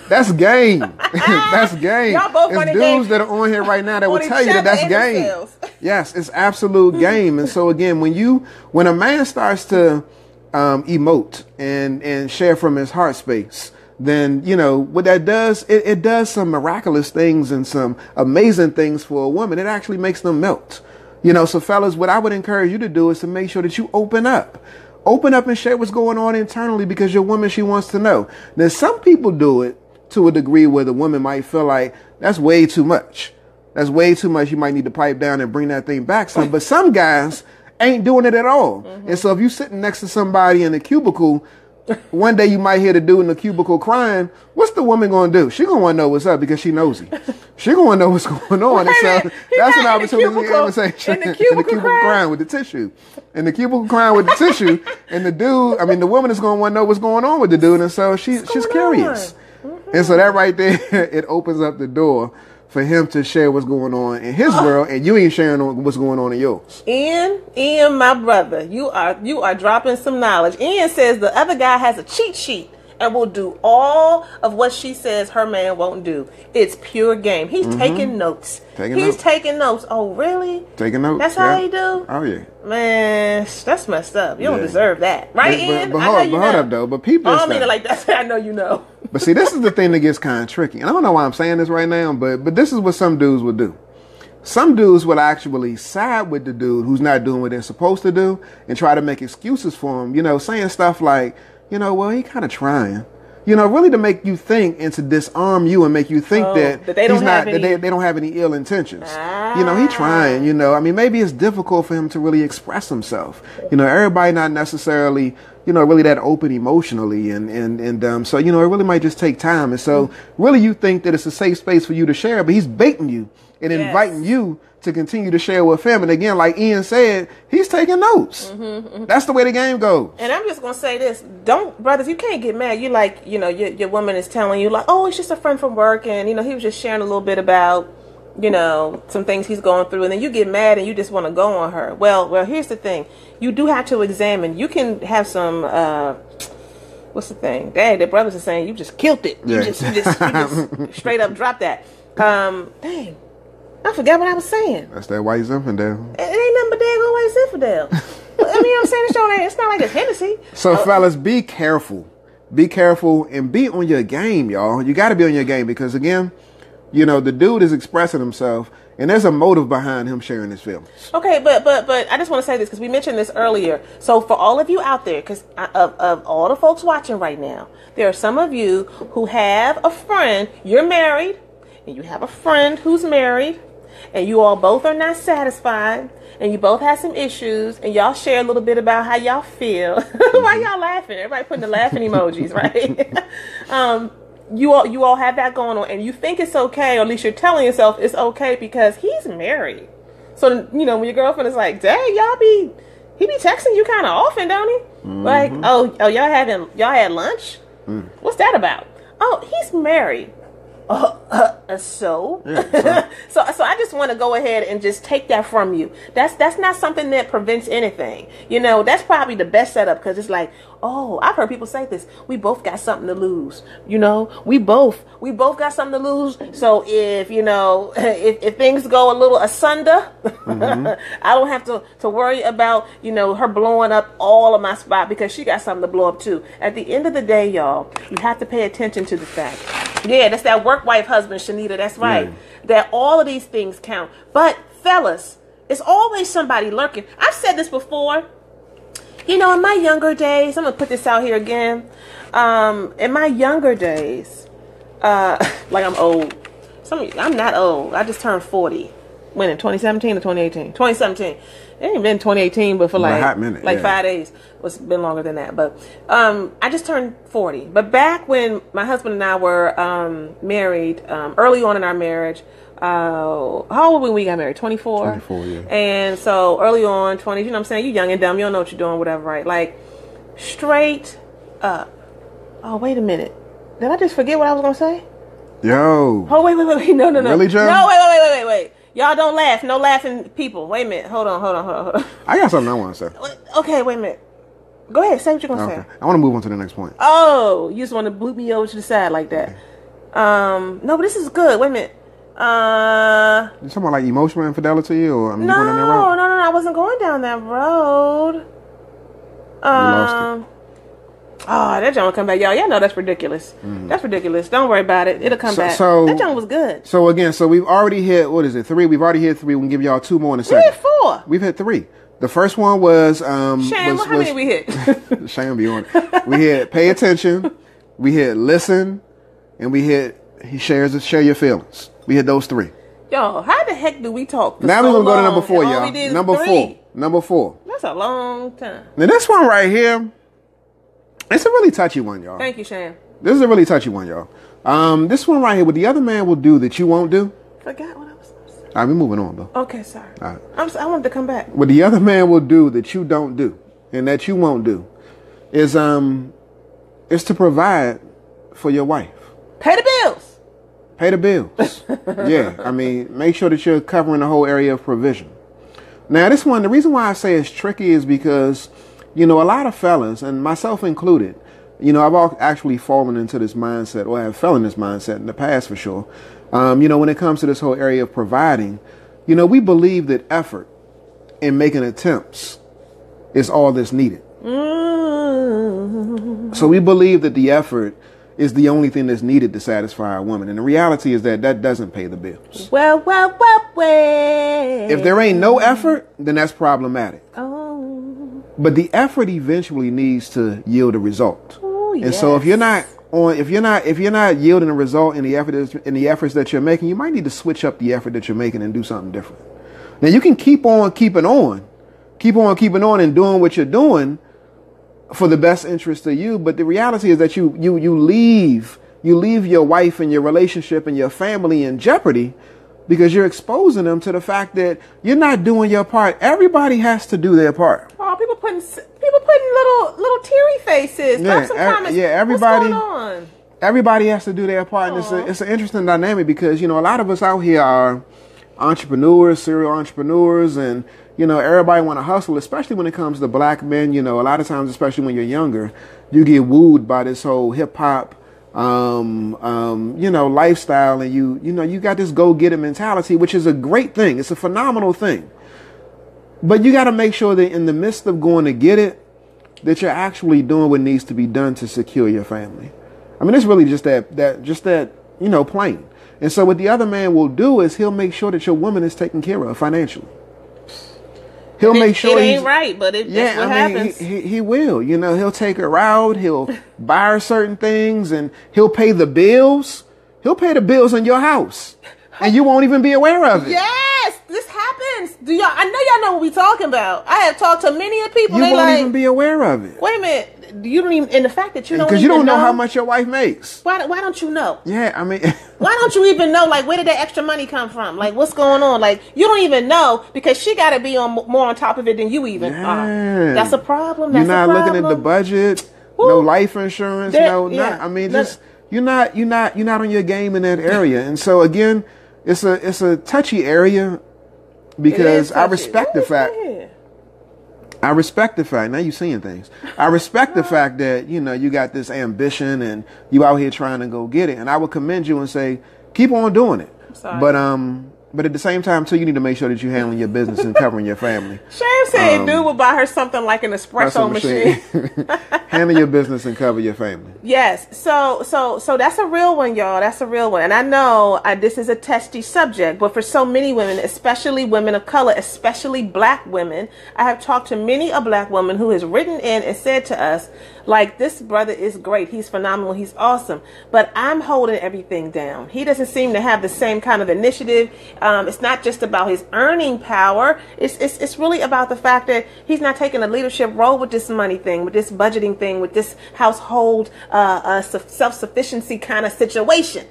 That's game. That's game. Y'all both running dudes game that are on here right now that will tell you that's game. Themselves. Yes, it's absolute game. And so again, when a man starts to emote and share from his heart space, then, what that does, it does some miraculous things and some amazing things for a woman. It actually makes them melt. So fellas, what I would encourage you to do is to make sure that you open up and share what's going on internally, because your woman, she wants to know. Now, some people do it to a degree where the woman might feel like that's way too much. That's way too much. You might need to pipe down and bring that thing back some. But some guys ain't doing it at all. And so if you're sitting next to somebody in a cubicle, one day you might hear the dude in the cubicle crying. What's the woman going to do? She going to want to know what's up, because she nosy. She going to know what's going on. And so that's an opportunity to conversation. In the cubicle crying with the tissue. In the cubicle crying with the tissue. And the woman is going to want to know what's going on with the dude. And so she's curious. And so that right there, it opens up the door for him to share what's going on in his world, and you ain't sharing what's going on in yours. Ian, my brother, you are dropping some knowledge. Ian says the other guy has a cheat sheet and will do all of what she says her man won't do. It's pure game. He's taking notes. Taking notes. Oh, really? Taking notes. That's how he do? Oh, yeah. Man, that's messed up. You don't deserve that. Right, Ian? But hold up, though. But people, I don't mean it like that. I know you know. But see, this is the thing that gets kind of tricky. And I don't know why I'm saying this right now, but this is what some dudes would do. Some dudes will actually side with the dude who's not doing what they're supposed to do and try to make excuses for him, saying stuff like, well, he kind of trying. really to make you think and to disarm you and make you think that they don't have any... they don't have any ill intentions. He trying, I mean, maybe it's difficult for him to really express himself. Everybody not necessarily, really that open emotionally. So, it really might just take time. And so really you think that it's a safe space for you to share, but he's baiting you and inviting you to continue to share with him. And again, like Ian said, he's taking notes. That's the way the game goes. And I'm just going to say this. Brothers, you can't get mad. You like, your woman is telling you like, oh, it's just a friend from work. And, he was just sharing a little bit about, some things he's going through. And then you get mad and you just want to go on her. Well, here's the thing. You do have to examine. You can have some, what's the thing? Dang, the brothers are saying you just killed it. You just straight up dropped that. Dang. I forgot what I was saying. That's that white Zinfandel. It ain't nothing but daggone white Zinfandel. I mean, I'm saying it's not like it's Hennessy. So, fellas, be careful. Be careful and be on your game, y'all. You got to be on your game because, again, the dude is expressing himself, and there's a motive behind him sharing his feelings. Okay, but I just want to say this because we mentioned this earlier. So, for all of you out there, because of all the folks watching right now, there are some of you who have a friend. You're married, and you have a friend who's married. And you all both are not satisfied, and you both have some issues, and y'all share a little bit about how y'all feel. Why y'all laughing? Everybody putting the laughing emojis, right? You all have that going on, and you think it's okay, or at least you're telling yourself it's okay because he's married. So when your girlfriend is like, "Dang, he be texting you kind of often, don't he?" Like, oh, y'all had lunch? What's that about? Oh, he's married. So I just want to go ahead and just take that from you. That's not something that prevents anything. That's probably the best setup because it's like, oh, I've heard people say this. We both got something to lose. We both got something to lose. So if if things go a little asunder, I don't have to worry about her blowing up all of my spot because she got something to blow up too. At the end of the day, y'all, you have to pay attention to the fact. Yeah, that's that work wife husband, Shanita. That's right. That all of these things count. But fellas, it's always somebody lurking. I've said this before. In my younger days, I'm gonna put this out here again. In my younger days, like I'm old. I'm not old. I just turned 40. When in 2017 or 2018? 2017. It ain't been 2018, but for like a hot minute, 5 days. It's been longer than that. But I just turned 40. But back when my husband and I were married, early on in our marriage, how old when we got married? 24? 24, yeah. And so early on, 20s, you know what I'm saying? You young and dumb. You don't know what you're doing, whatever, right? Like, straight up. Oh, wait a minute. Did I just forget what I was going to say? Yo. Oh, wait. No. Really, Joe? No, wait. Y'all don't laugh. No laughing people. Wait a minute. Hold on. I got something I want to say. Okay, wait a minute. Go ahead. Say what you're going to say. I want to move on to the next point. Oh, you just want to boot me over to the side like that. No, but this is good. Wait a minute. You talking about like emotional infidelity or no, I wasn't going down that road. You lost it. Oh, that John will come back. Y'all know that's ridiculous. That's ridiculous. Don't worry about it. It'll come back. That John was good. So again, we've already hit, what is it, 3? We've already hit 3. We can give y'all 2 more in a second. We hit 4. We've hit 3. The first one was... Sham, how many we hit? Sham be on it. We hit pay attention. We hit listen. And we hit share your feelings. We hit those 3. Y'all, how the heck do we talk now we're going to go to number 4, and y'all. Number 4. That's a long time. Now this one right here... It's a really touchy one, y'all. Thank you, Sham. This is a really touchy one, y'all. This one right here, what the other man will do that you won't do. Forgot what I was supposed to say. All right, we're moving on, though. Okay, sorry. All right. I wanted to come back. What the other man will do that you don't do and that you won't do is to provide for your wife. Pay the bills. Pay the bills. Yeah, I mean, make sure that you're covering the whole area of provision. Now, this one, the reason why I say it's tricky is because... a lot of fellas, and myself included, I've actually fallen into this mindset, or have fell in this mindset in the past for sure. When it comes to this whole area of providing, we believe that effort in making attempts is all that's needed. So we believe that the effort is the only thing that's needed to satisfy a woman. And the reality is that doesn't pay the bills. Well. If there ain't no effort, then that's problematic. Oh. But the effort eventually needs to yield a result. Oh, yes. And so if you're not if you're not yielding a result in the efforts that you're making, you might need to switch up the effort that you're making and do something different. Now you can keep on keeping on and doing what you're doing for the best interest of you, but the reality is that you leave your wife and your relationship and your family in jeopardy because you're exposing them to the fact that you're not doing your part. Everybody has to do their part. Oh, people putting little teary faces. Everybody. What's going on? Everybody has to do their part, and it's an interesting dynamic because a lot of us out here are entrepreneurs, serial entrepreneurs, and everybody want to hustle, especially when it comes to black men. A lot of times, especially when you're younger, you get wooed by this whole hip hop, lifestyle, and you got this go get it mentality, which is a great thing. It's a phenomenal thing. But you got to make sure that in the midst of going to get it, that you're actually doing what needs to be done to secure your family. I mean, it's really just that plain. And so what the other man will do is he'll make sure that your woman is taken care of financially. He'll make sure it ain't right, but that's what happens. He will. He'll take her out. He'll buy her certain things, and he'll pay the bills. He'll pay the bills in your house, and you won't even be aware of it. Yes, this happens. I know y'all know what we talking about. I have talked to many people. You won't even be aware of it. Wait a minute. You don't even, and the fact that you don't, because you don't know how much your wife makes. Why don't you know? Yeah, I mean, why don't you even know? Like, where did that extra money come from? Like, what's going on? Like, you don't even know because she got to be more on top of it than you even are. That's a problem. You're not looking at the budget. Woo. No life insurance. I mean, just you're not on your game in that area. And so again, it's a touchy area because I respect the fact. I respect the fact. Now you're seeing things. I respect the fact that you got this ambition and you out here trying to go get it. And I would commend you and say, keep on doing it. But at the same time too, you need to make sure that you're handling your business and covering your family. Sham said, dude will buy her something like an espresso machine. Handle your business and cover your family. Yes. So that's a real one, y'all. That's a real one. And I know this is a testy subject, but for so many women, especially women of color, especially black women, I have talked to many a black woman who has written in and said to us, like, this brother is great. He's phenomenal. He's awesome. But I'm holding everything down. He doesn't seem to have the same kind of initiative. It's not just about his earning power. It's really about the fact that he's not taking a leadership role with this money thing, with this budgeting thing, with this household self-sufficiency kind of situation.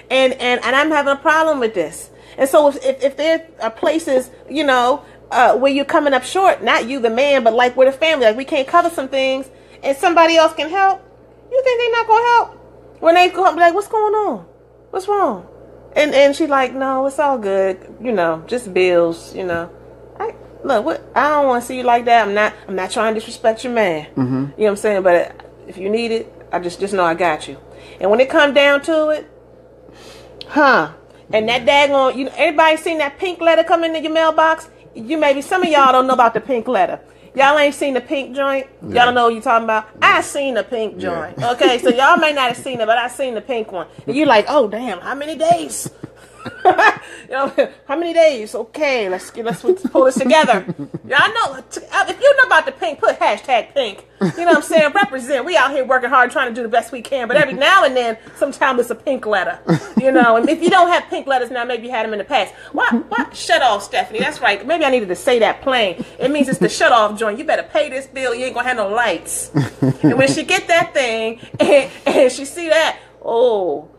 And I'm having a problem with this. And so if there are places, where you're coming up short, not you, the man, but like with a family, like we can't cover some things and somebody else can help, you think they're not going to help? When they go, like, what's going on? What's wrong? And she's like, no, it's all good. Just bills, I don't want to see you like that. I'm not trying to disrespect your man. Mm-hmm. You know what I'm saying? But if you need it, I just know I got you. And when it comes down to it, and that daggone, everybody seen that pink letter come into your mailbox? Some of y'all don't know about the pink letter. Y'all ain't seen the pink joint. Y'all don't know what you're talking about. I seen the pink joint. Yeah. Okay, so y'all may not have seen it, but I seen the pink one. And you're like, oh damn, how many days? How many days? Okay, let's pull this together. Y'all know if you know about the pink, put hashtag pink. You know what I'm saying? Represent. We out here working hard, trying to do the best we can. But every now and then, sometimes it's a pink letter. And if you don't have pink letters now, maybe you had them in the past. Why? Shut off, Stephanie. That's right. Maybe I needed to say that plain. It means it's the shut off joint. You better pay this bill. You ain't gonna have no lights. And when she get that thing and she see that, oh,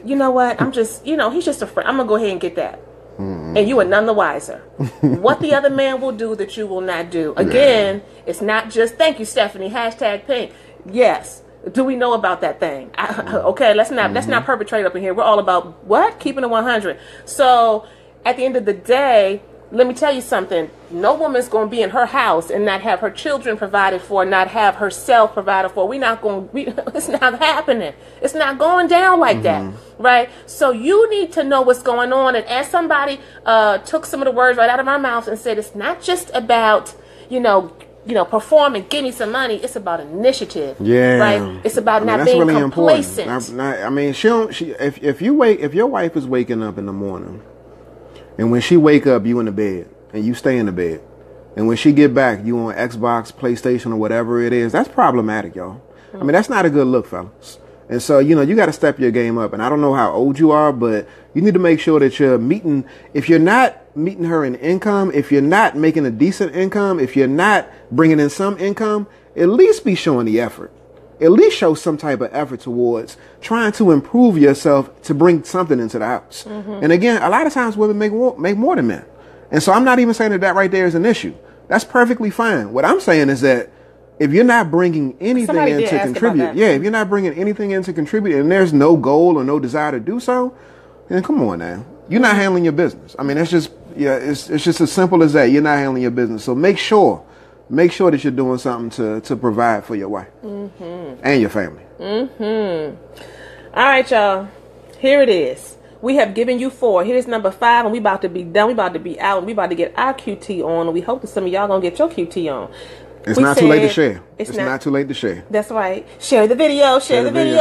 you know what? I'm just, he's just a friend. I'm gonna go ahead and get that. And you are none the wiser. What the other man will do that you will not do. Again, it's not just, thank you, Stephanie, hashtag pink. Yes. Do we know about that thing? Okay, let's not perpetrate up in here. We're all about what? Keeping it 100. So at the end of the day, let me tell you something. No woman's going to be in her house and not have her children provided for, not have herself provided for. It's not happening. It's not going down like that, right? So you need to know what's going on. And as somebody took some of the words right out of my mouth and said, it's not just about, perform and give me some money. It's about initiative. Yeah. Right? It's about not being really complacent. If your wife is waking up in the morning, and when she wake up, you in the bed, and you stay in the bed. And when she get back, you on Xbox, PlayStation, or whatever it is. That's problematic, y'all. I mean, that's not a good look, fellas. And so, you know, you got to step your game up. And I don't know how old you are, but you need to make sure that you're meeting, if you're not meeting her in income, if you're not making a decent income, if you're not bringing in some income, at least be showing the effort. At least show some type of effort towards trying to improve yourself to bring something into the house. And again, a lot of times women make more than men. And so I'm not even saying that right there is an issue. That's perfectly fine. What I'm saying is that if you're not bringing anything in to contribute, if you're not bringing anything in to contribute and there's no goal or no desire to do so, then come on now. You're not handling your business. I mean, it's just as simple as that. You're not handling your business. So make sure that you're doing something to provide for your wife and your family. All right, y'all. Here it is. We have given you 4. Here's number 5, and we about to be done. We about to be out, and we about to get our QT on, and we hope that some of y'all going to get your QT on. It's not too late to share. It's not too late to share. That's right. Share the video. Share the video.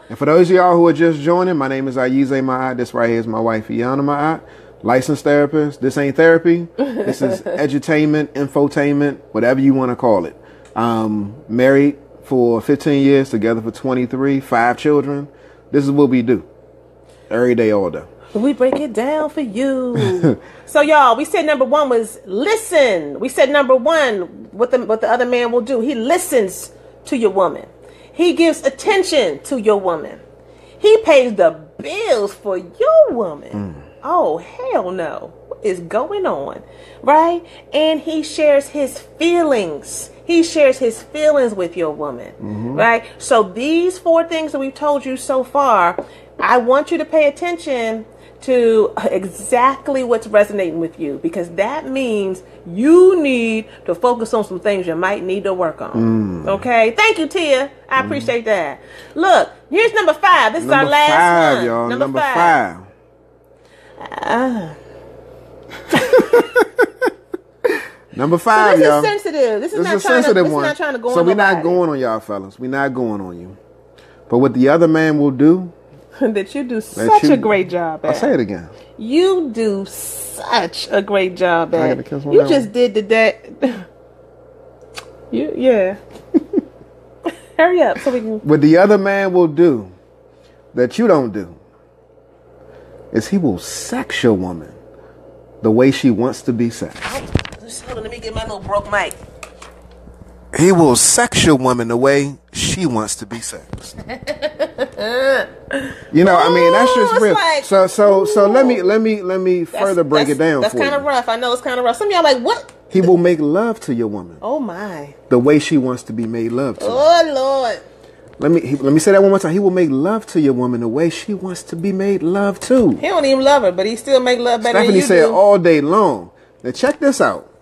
And for those of y'all who are just joining, my name is Ayize, my aunt. This right here is my wife, Aiyana, my aunt. Licensed therapist. This ain't therapy. This is edutainment, infotainment, whatever you want to call it. Married for 15 years, together for 23, 5 children. This is what we do. Every day, all day. We break it down for you. So, y'all, we said number 1 was listen. We said number 1, what the other man will do. He listens to your woman. He gives attention to your woman. He pays the bills for your woman. Oh, hell no. What is going on? Right? And he shares his feelings. He shares his feelings with your woman. Right? So these 4 things that we've told you so far, I want you to pay attention to exactly what's resonating with you, because that means you need to focus on some things you might need to work on. Okay? Thank you, Tia. I appreciate that. Look, here's number 5. This is our last one. Y'all. Number 5. Number 5, so y'all. This is sensitive. This is not trying to go on. So we're not going on y'all, fellas. We're not going on you. But what the other man will do, that you do such a great job at. I'll say it again. You do such a great job at. I gotta kiss my You mouth. just did that. Yeah. Hurry up so we can. What the other man will do that you don't do is he will sex your woman the way she wants to be sexed. Hold on, let me get my little broke mic. He will sex your woman the way she wants to be sexed. You know, I mean, that's just real. Like, so let me further break it down for you. That's kind of rough. I know it's kind of rough. Some of y'all like, what? He will make love to your woman. Oh my. The way she wants to be made love to. Oh Lord. Let me say that one more time. He will make love to your woman the way she wants to be made love to. He don't even love her, but he still make love better Stephanie than you said do. all day long. Now check this out.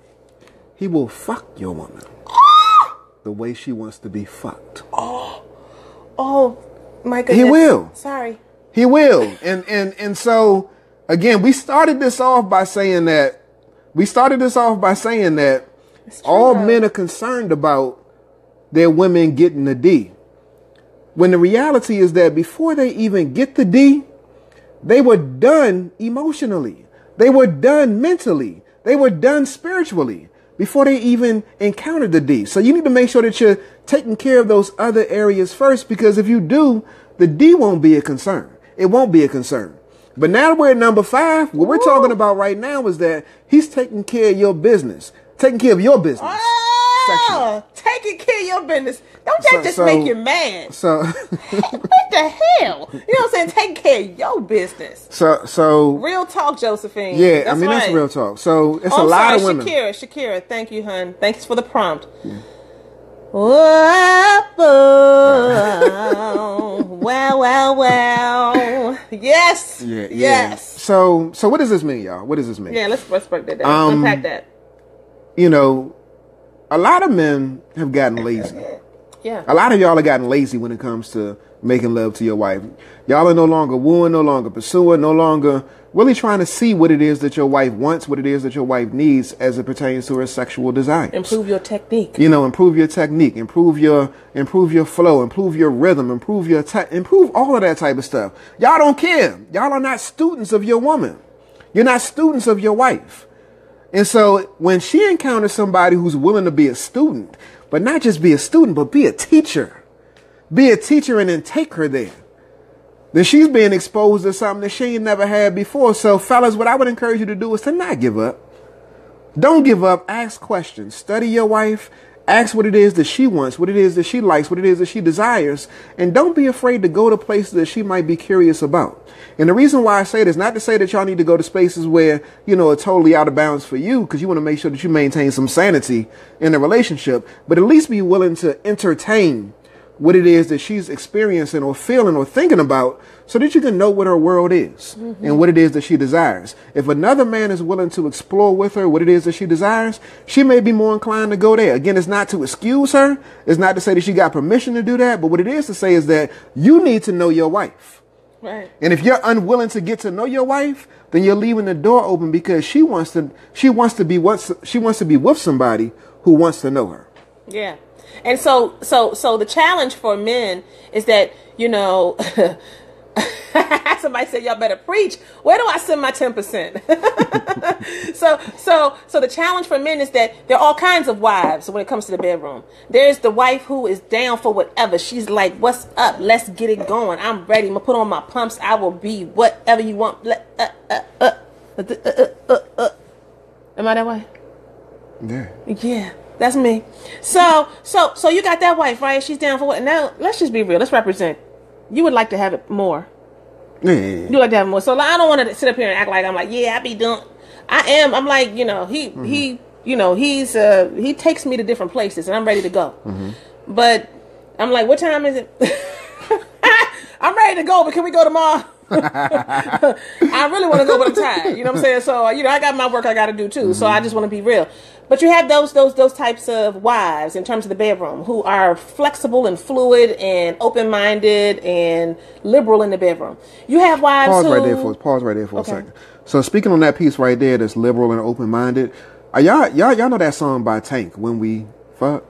He will fuck your woman the way she wants to be fucked. Oh my goodness. He will. Sorry. He will. And so again, we started this off by saying that all men are concerned about their women getting the D. When the reality is that before they even get the D, they were done emotionally. They were done mentally. They were done spiritually before they even encountered the D. So you need to make sure that you're taking care of those other areas first, because if you do, the D won't be a concern. It won't be a concern. But now we're at number 5. What we're talking about right now is that he's taking care of your business. Taking care of your business. Oh, taking care of your business. Don't that just make you mad? So what the hell? You know what I'm saying? Taking care of your business. So real talk, Josephine. Yeah, that's right. That's real talk. So it's a lot of women. Shakira, thank you, hun. Thanks for the prompt. Yeah. Well. Yes. Yeah. Yes. So what does this mean, y'all? What does this mean? Yeah, let's break that down. Unpack that. You know, a lot of men have gotten lazy. Yeah. A lot of y'all have gotten lazy when it comes to making love to your wife. Y'all are no longer wooing, no longer pursuing, no longer really trying to see what it is that your wife wants, what it is that your wife needs as it pertains to her sexual desires. Improve your technique. You know, improve your technique, improve your flow, improve your rhythm, improve all of that type of stuff. Y'all don't care. Y'all are not students of your woman. You're not students of your wife. And so when she encounters somebody who's willing to be a student, but not just be a student, but be a teacher, Be a teacher and then take her there. Then she's being exposed to something that she ain't never had before. So fellas, what I would encourage you to do is to not give up. Don't give up. Ask questions. Study your wife. Ask what it is that she wants, what it is that she likes, what it is that she desires. And don't be afraid to go to places that she might be curious about. And the reason why I say this, not to say that y'all need to go to spaces where, are totally out of bounds for you, because you want to make sure that you maintain some sanity in the relationship, but at least be willing to entertain what it is that she's experiencing or feeling or thinking about, so that you can know what her world is and what it is that she desires. If another man is willing to explore with her what it is that she desires, she may be more inclined to go there. Again, it's not to excuse her. It's not to say that she got permission to do that. But what it is to say is that you need to know your wife. Right. And if you're unwilling to get to know your wife, then you're leaving the door open, because she wants to be with somebody who wants to know her. Yeah. And so the challenge for men is that, somebody said, y'all better preach. Where do I send my 10%? So the challenge for men is that there are all kinds of wives when it comes to the bedroom. There's the wife who is down for whatever. She's like, what's up? Let's get it going. I'm ready. I'm going to put on my pumps. I will be whatever you want. Am I that way? Yeah. Yeah. That's me. So you got that wife, right? She's down for what? Now, let's just be real. Let's represent. You would like to have it more. Yeah. You like to have more. So I don't want to sit up here and act like I'm like, yeah, I be doing. I am. I'm like, he takes me to different places, and I'm ready to go. But I'm like, what time is it? I'm ready to go, but can we go tomorrow? I really want to go, but I'm tired. You know what I'm saying? So, I got my work I got to do too. So I just want to be real. But you have those types of wives in terms of the bedroom who are flexible and fluid and open-minded and liberal in the bedroom. You have wives Pause who... right there for a second. So speaking on that piece right there, that's liberal and open-minded, y'all know that song by Tank, When We Fuck?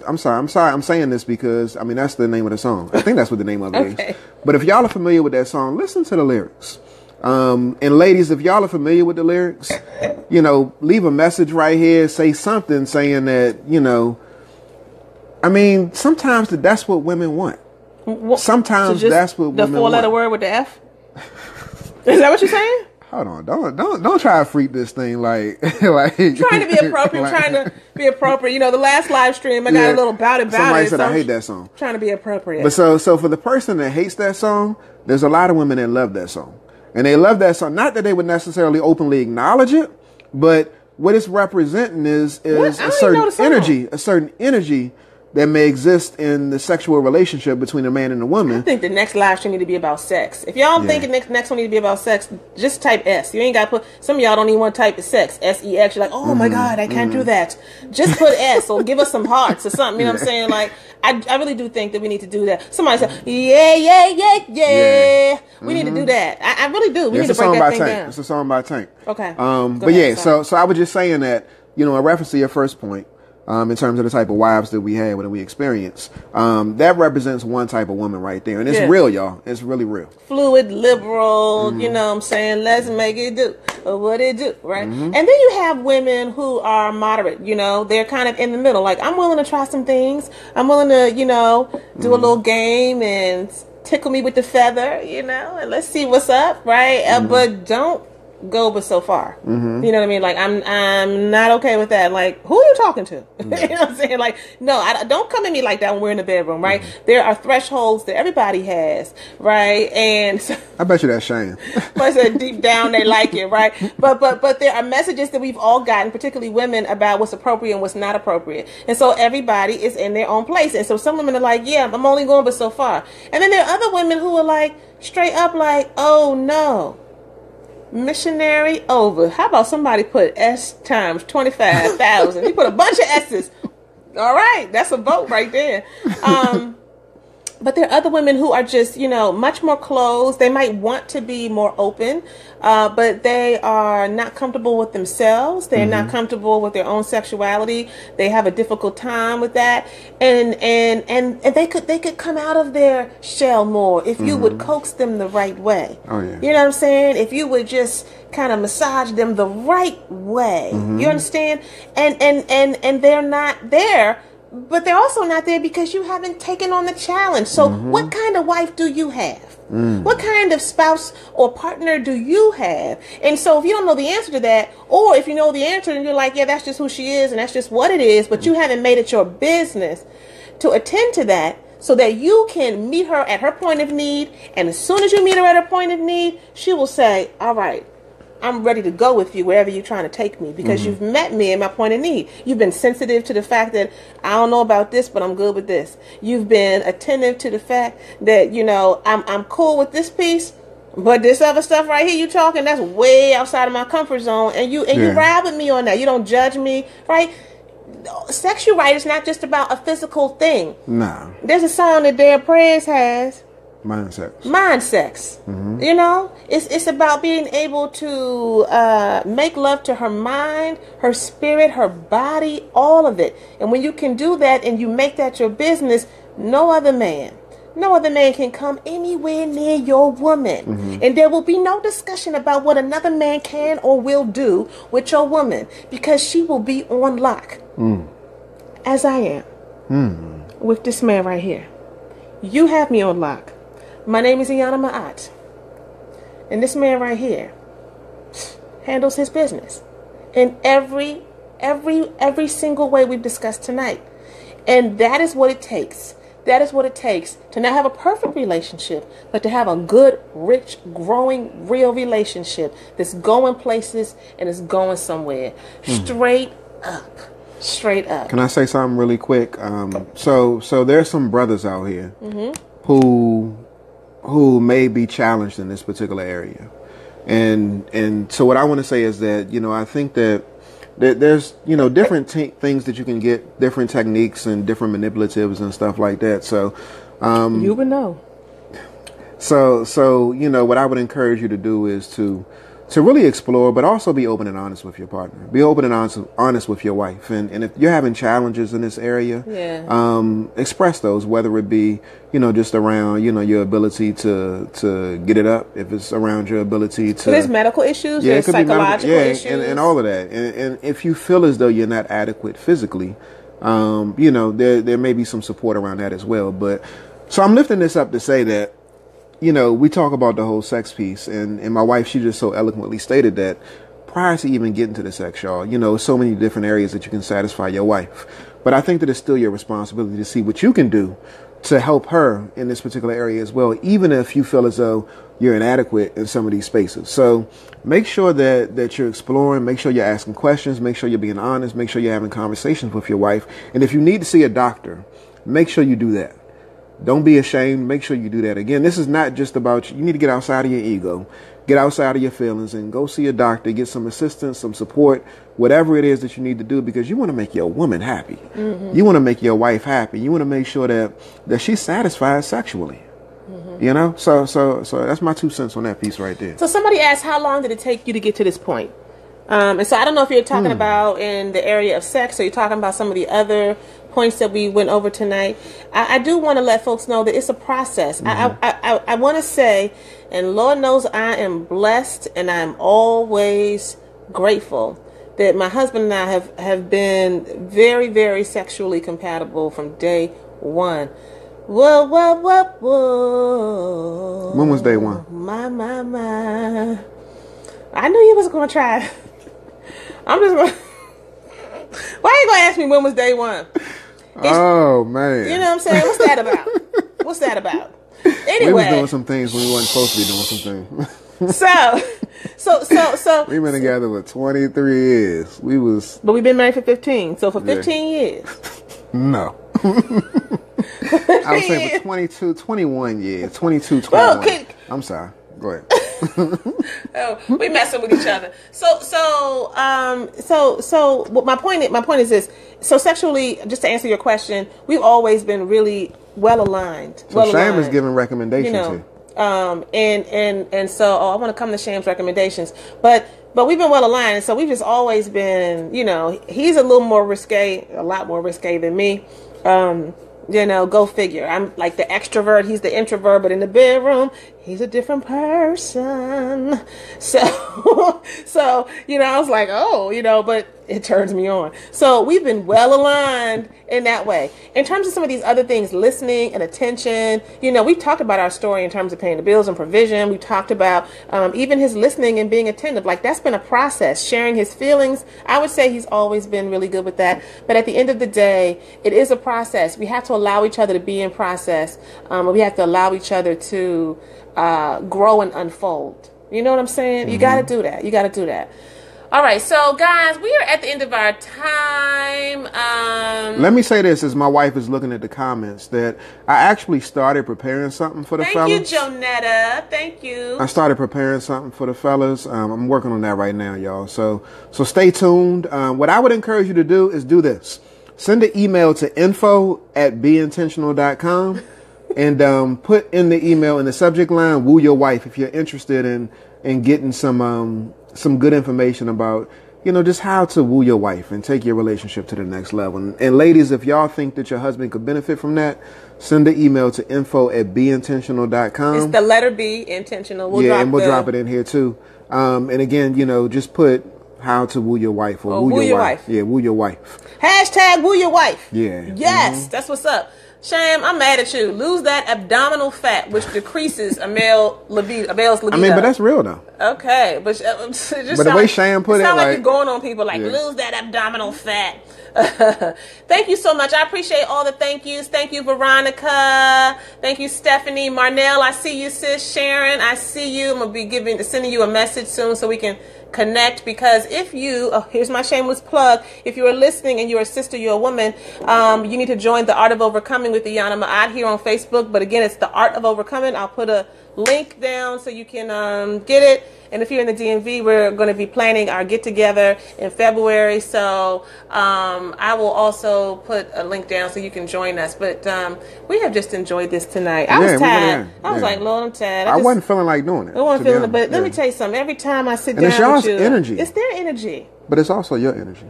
I'm sorry. I'm saying this because, that's the name of the song. I think that's what the name of it is. But if y'all are familiar with that song, listen to the lyrics. And ladies, if y'all are familiar with the lyrics, leave a message right here, say something saying that, sometimes that's what women want. Sometimes that's what women want. The 4-letter word with the F? Is that what you're saying? Hold on, don't try to freak this thing like trying to be appropriate. The last live stream I got a little about it. Somebody said I hate that song. Trying to be appropriate. But so for the person that hates that song, there's a lot of women that love that song. And they love that song. Not that they would necessarily openly acknowledge it, but what it's representing is a certain energy that may exist in the sexual relationship between a man and a woman. I think the next live stream need to be about sex. If y'all think the next one need to be about sex, just type S. You ain't got to put, some of y'all don't even want to type sex, S-E-X. You're like, oh my God, I can't do that. Just put S or give us some hearts or something. You know what I'm saying? Like, I really do think that we need to do that. Somebody said, yeah. We need to do that. I really do. We need to break that thing down. It's a song by Tank. Okay. So I was just saying that, in reference to your first point, in terms of the type of wives that we had when we experience, that represents one type of woman right there. And it's real, y'all. It's really real. Fluid, liberal, you know what I'm saying? Let's make it do what it do, right? And then you have women who are moderate, they're kind of in the middle. Like, I'm willing to try some things. I'm willing to, do a little game and tickle me with the feather, and let's see what's up, right? But don't go but so far. You know what I mean? Like, I'm not okay with that. Like, who are you talking to? You know what I'm saying? Like, no, don't come at me like that when we're in the bedroom, right? There are thresholds that everybody has, right? And so, I bet you that's shame. I said deep down they like it, right? But there are messages that we've all gotten, particularly women, about what's appropriate and what's not appropriate. And so everybody is in their own place. And so some women are like, yeah, I'm only going but so far. And then there are other women who are like, straight up like, oh no, missionary over. How about somebody put S times 25,000? He put a bunch of S's. All right, that's a vote right there. But there are other women who are just, much more closed. They might want to be more open, but they are not comfortable with themselves. They're not comfortable with their own sexuality. They have a difficult time with that, and they could come out of their shell more if you would coax them the right way. Oh yeah. You know what I'm saying? If you would just kind of massage them the right way. You understand? And they're not there but they're also not there because you haven't taken on the challenge. So what kind of wife do you have? What kind of spouse or partner do you have? And so if you don't know the answer to that, or if you know the answer and you're like, yeah, that's just who she is and that's just what it is, but you haven't made it your business to attend to that so that you can meet her at her point of need. And as soon as you meet her at her point of need, she will say, all right, I'm ready to go with you wherever you're trying to take me because you've met me at my point of need. You've been sensitive to the fact that I don't know about this, but I'm good with this. You've been attentive to the fact that, you know, I'm cool with this piece, but this other stuff right here you talking, that's way outside of my comfort zone. And you ride with me on that. You don't judge me, right? Sexual right is not just about a physical thing. Nah. There's a song that Dare Prayers has. Mind sex. Mind sex. You know, it's about being able to make love to her mind, her spirit, her body, all of it. And when you can do that and you make that your business, no other man can come anywhere near your woman. And there will be no discussion about what another man can or will do with your woman because she will be on lock. As I am with this man right here. You have me on lock. My name is Aiyana. And this man right here handles his business in every single way we've discussed tonight. And that is what it takes. That is what it takes to not have a perfect relationship, but to have a good, rich, growing, real relationship that's going places and is going somewhere. Straight up. Straight up. Can I say something really quick? So there's some brothers out here who may be challenged in this particular area. And so what I want to say is that, you know, I think that there's, you know, different things that you can get, different techniques and different manipulatives and stuff like that. So, you would know. So, you know, what I would encourage you to do is to really explore, but also be open and honest with your partner. Be open and honest with your wife. And if you're having challenges in this area, express those, whether it be, you know, just around, you know, your ability to get it up. If it's around your ability to... So there's medical issues, there's psychological issues. And all of that. And if you feel as though you're not adequate physically, you know, there may be some support around that as well. But so I'm lifting this up to say that, you know, we talk about the whole sex piece, and my wife, she just so eloquently stated that prior to even getting to the sex, y'all, you know, so many different areas that you can satisfy your wife. But I think that it's still your responsibility to see what you can do to help her in this particular area as well, even if you feel as though you're inadequate in some of these spaces. So make sure that you're exploring, make sure you're asking questions, make sure you're being honest, make sure you're having conversations with your wife. And if you need to see a doctor, make sure you do that. Don't be ashamed. Make sure you do that. Again, this is not just about you need to get outside of your ego, get outside of your feelings, and go see a doctor, get some assistance, some support, whatever it is that you need to do, because you want to make your woman happy. You want to make your wife happy. You want to make sure that she's satisfied sexually. You know, so that's my 2 cents on that piece right there. So somebody asked, how long did it take you to get to this point? And so I don't know if you're talking about in the area of sex, or you're talking about some of the other points that we went over tonight. I do want to let folks know that it's a process. I want to say, and Lord knows I am blessed and I'm always grateful that my husband and I have been very, very sexually compatible from day one. Whoa. When was day one? My. I knew you was going to try it. I'm just going to... Why are you going to ask me when was day one? Oh, man. You know what I'm saying? What's that about? What's that about? Anyway. We was doing some things when we wasn't supposed to be doing some things. So. We've been together for 23 years. But we've been married for 15. So for 15 years. No. I was saying for 21 years. 22, 21. Well, I'm sorry. Go ahead. We messing with each other. So my point is this. So sexually, just to answer your question, we've always been really well aligned. So Sham is giving recommendations here. And so I want to come to Sham's recommendations, but we've been well aligned, and so we've just always been, you know, he's a lot more risque than me. You know, go figure. I'm like the extrovert, he's the introvert, but in the bedroom, he's a different person. So, I was like, oh, but it turns me on. So we've been well aligned in that way. In terms of some of these other things, listening and attention, we've talked about our story in terms of paying the bills and provision. We talked about even his listening and being attentive. Like, that's been a process, sharing his feelings. I would say he's always been really good with that. But at the end of the day, it is a process. We have to allow each other to be in process. We have to allow each other to grow and unfold. You know what I'm saying? Mm-hmm. You got to do that. You got to do that. All right, so guys, we are at the end of our time. Let me say this as my wife is looking at the comments, that I actually started preparing something for the fellas. Thank you, Jonetta. Thank you. I started preparing something for the fellas. I'm working on that right now, y'all. So stay tuned. What I would encourage you to do is do this. Send an email to info@beintentional.com and put in the email in the subject line, woo your wife, if you're interested in getting some good information about, just how to woo your wife and take your relationship to the next level. And ladies, if y'all think that your husband could benefit from that, send an email to info@beintentional.com. It's the letter B, intentional. We'll drop it in here too. And again, just put how to woo your wife or woo your wife. Yeah, woo your wife. # woo your wife. Yeah. Yes, that's what's up. Sham, I'm mad at you. Lose that abdominal fat, which decreases a male's libido. I mean, but that's real though. Okay, but the way Sham put it, sound like you're going on people lose that abdominal fat. Thank you so much. I appreciate all the thank yous. Thank you, Veronica. Thank you, Stephanie. Marnell, I see you, sis. Sharon, I see you. I'm gonna be sending you a message soon so we can connect, because if you, here's my shameless plug, if you are listening and you're a sister, you're a woman, you need to join the Art of Overcoming with Aiyana Ma'at here on Facebook. But again, it's the Art of Overcoming. I'll put a link down so you can get it. And if you're in the DMV, we're going to be planning our get-together in February. So I will also put a link down so you can join us. But we have just enjoyed this tonight. I was tired. I was like, Lord, I'm tired. I wasn't feeling like doing it. I wasn't feeling it. But let me tell you something. Every time I sit down with you, energy. It's their energy. But it's also your energy.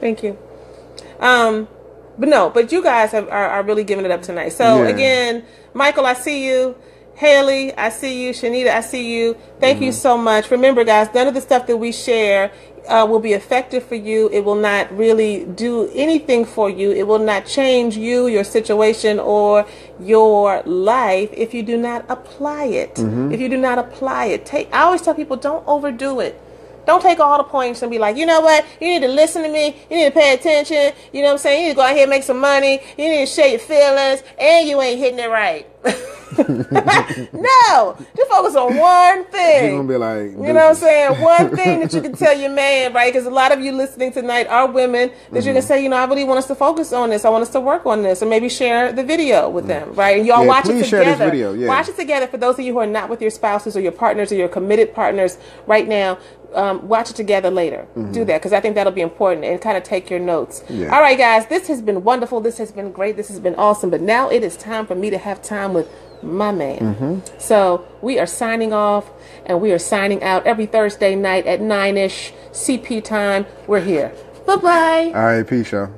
Thank you. But you guys are really giving it up tonight. So again, Michael, I see you. Haley, I see you. Shanita, I see you. Thank you so much. Remember, guys, none of the stuff that we share will be effective for you. It will not really do anything for you. It will not change you, your situation, or your life if you do not apply it. If you do not apply it. I always tell people, don't overdo it. Don't take all the points and be like, you know what? You need to listen to me. You need to pay attention. You know what I'm saying? You need to go out here and make some money. You need to share your feelings. And you ain't hitting it right. No. Just focus on one thing. You're going to be like, you know what I'm saying? One thing that you can tell your man, right? Because a lot of you listening tonight are women that you can say, I really want us to focus on this. I want us to work on this. Or maybe share the video with them, right? And y'all watch it together. Share this video. Yeah. Watch it together. For those of you who are not with your spouses or your partners or your committed partners right now, watch it together later. Do that, because I think that'll be important, and kind of take your notes. All right, guys, this has been wonderful. This has been great. This has been awesome. But now it is time for me to have time with my man. So we are signing off, and we are signing out every Thursday night at 9-ish CP time. We're here. Bye-bye. All right, peace, y'all.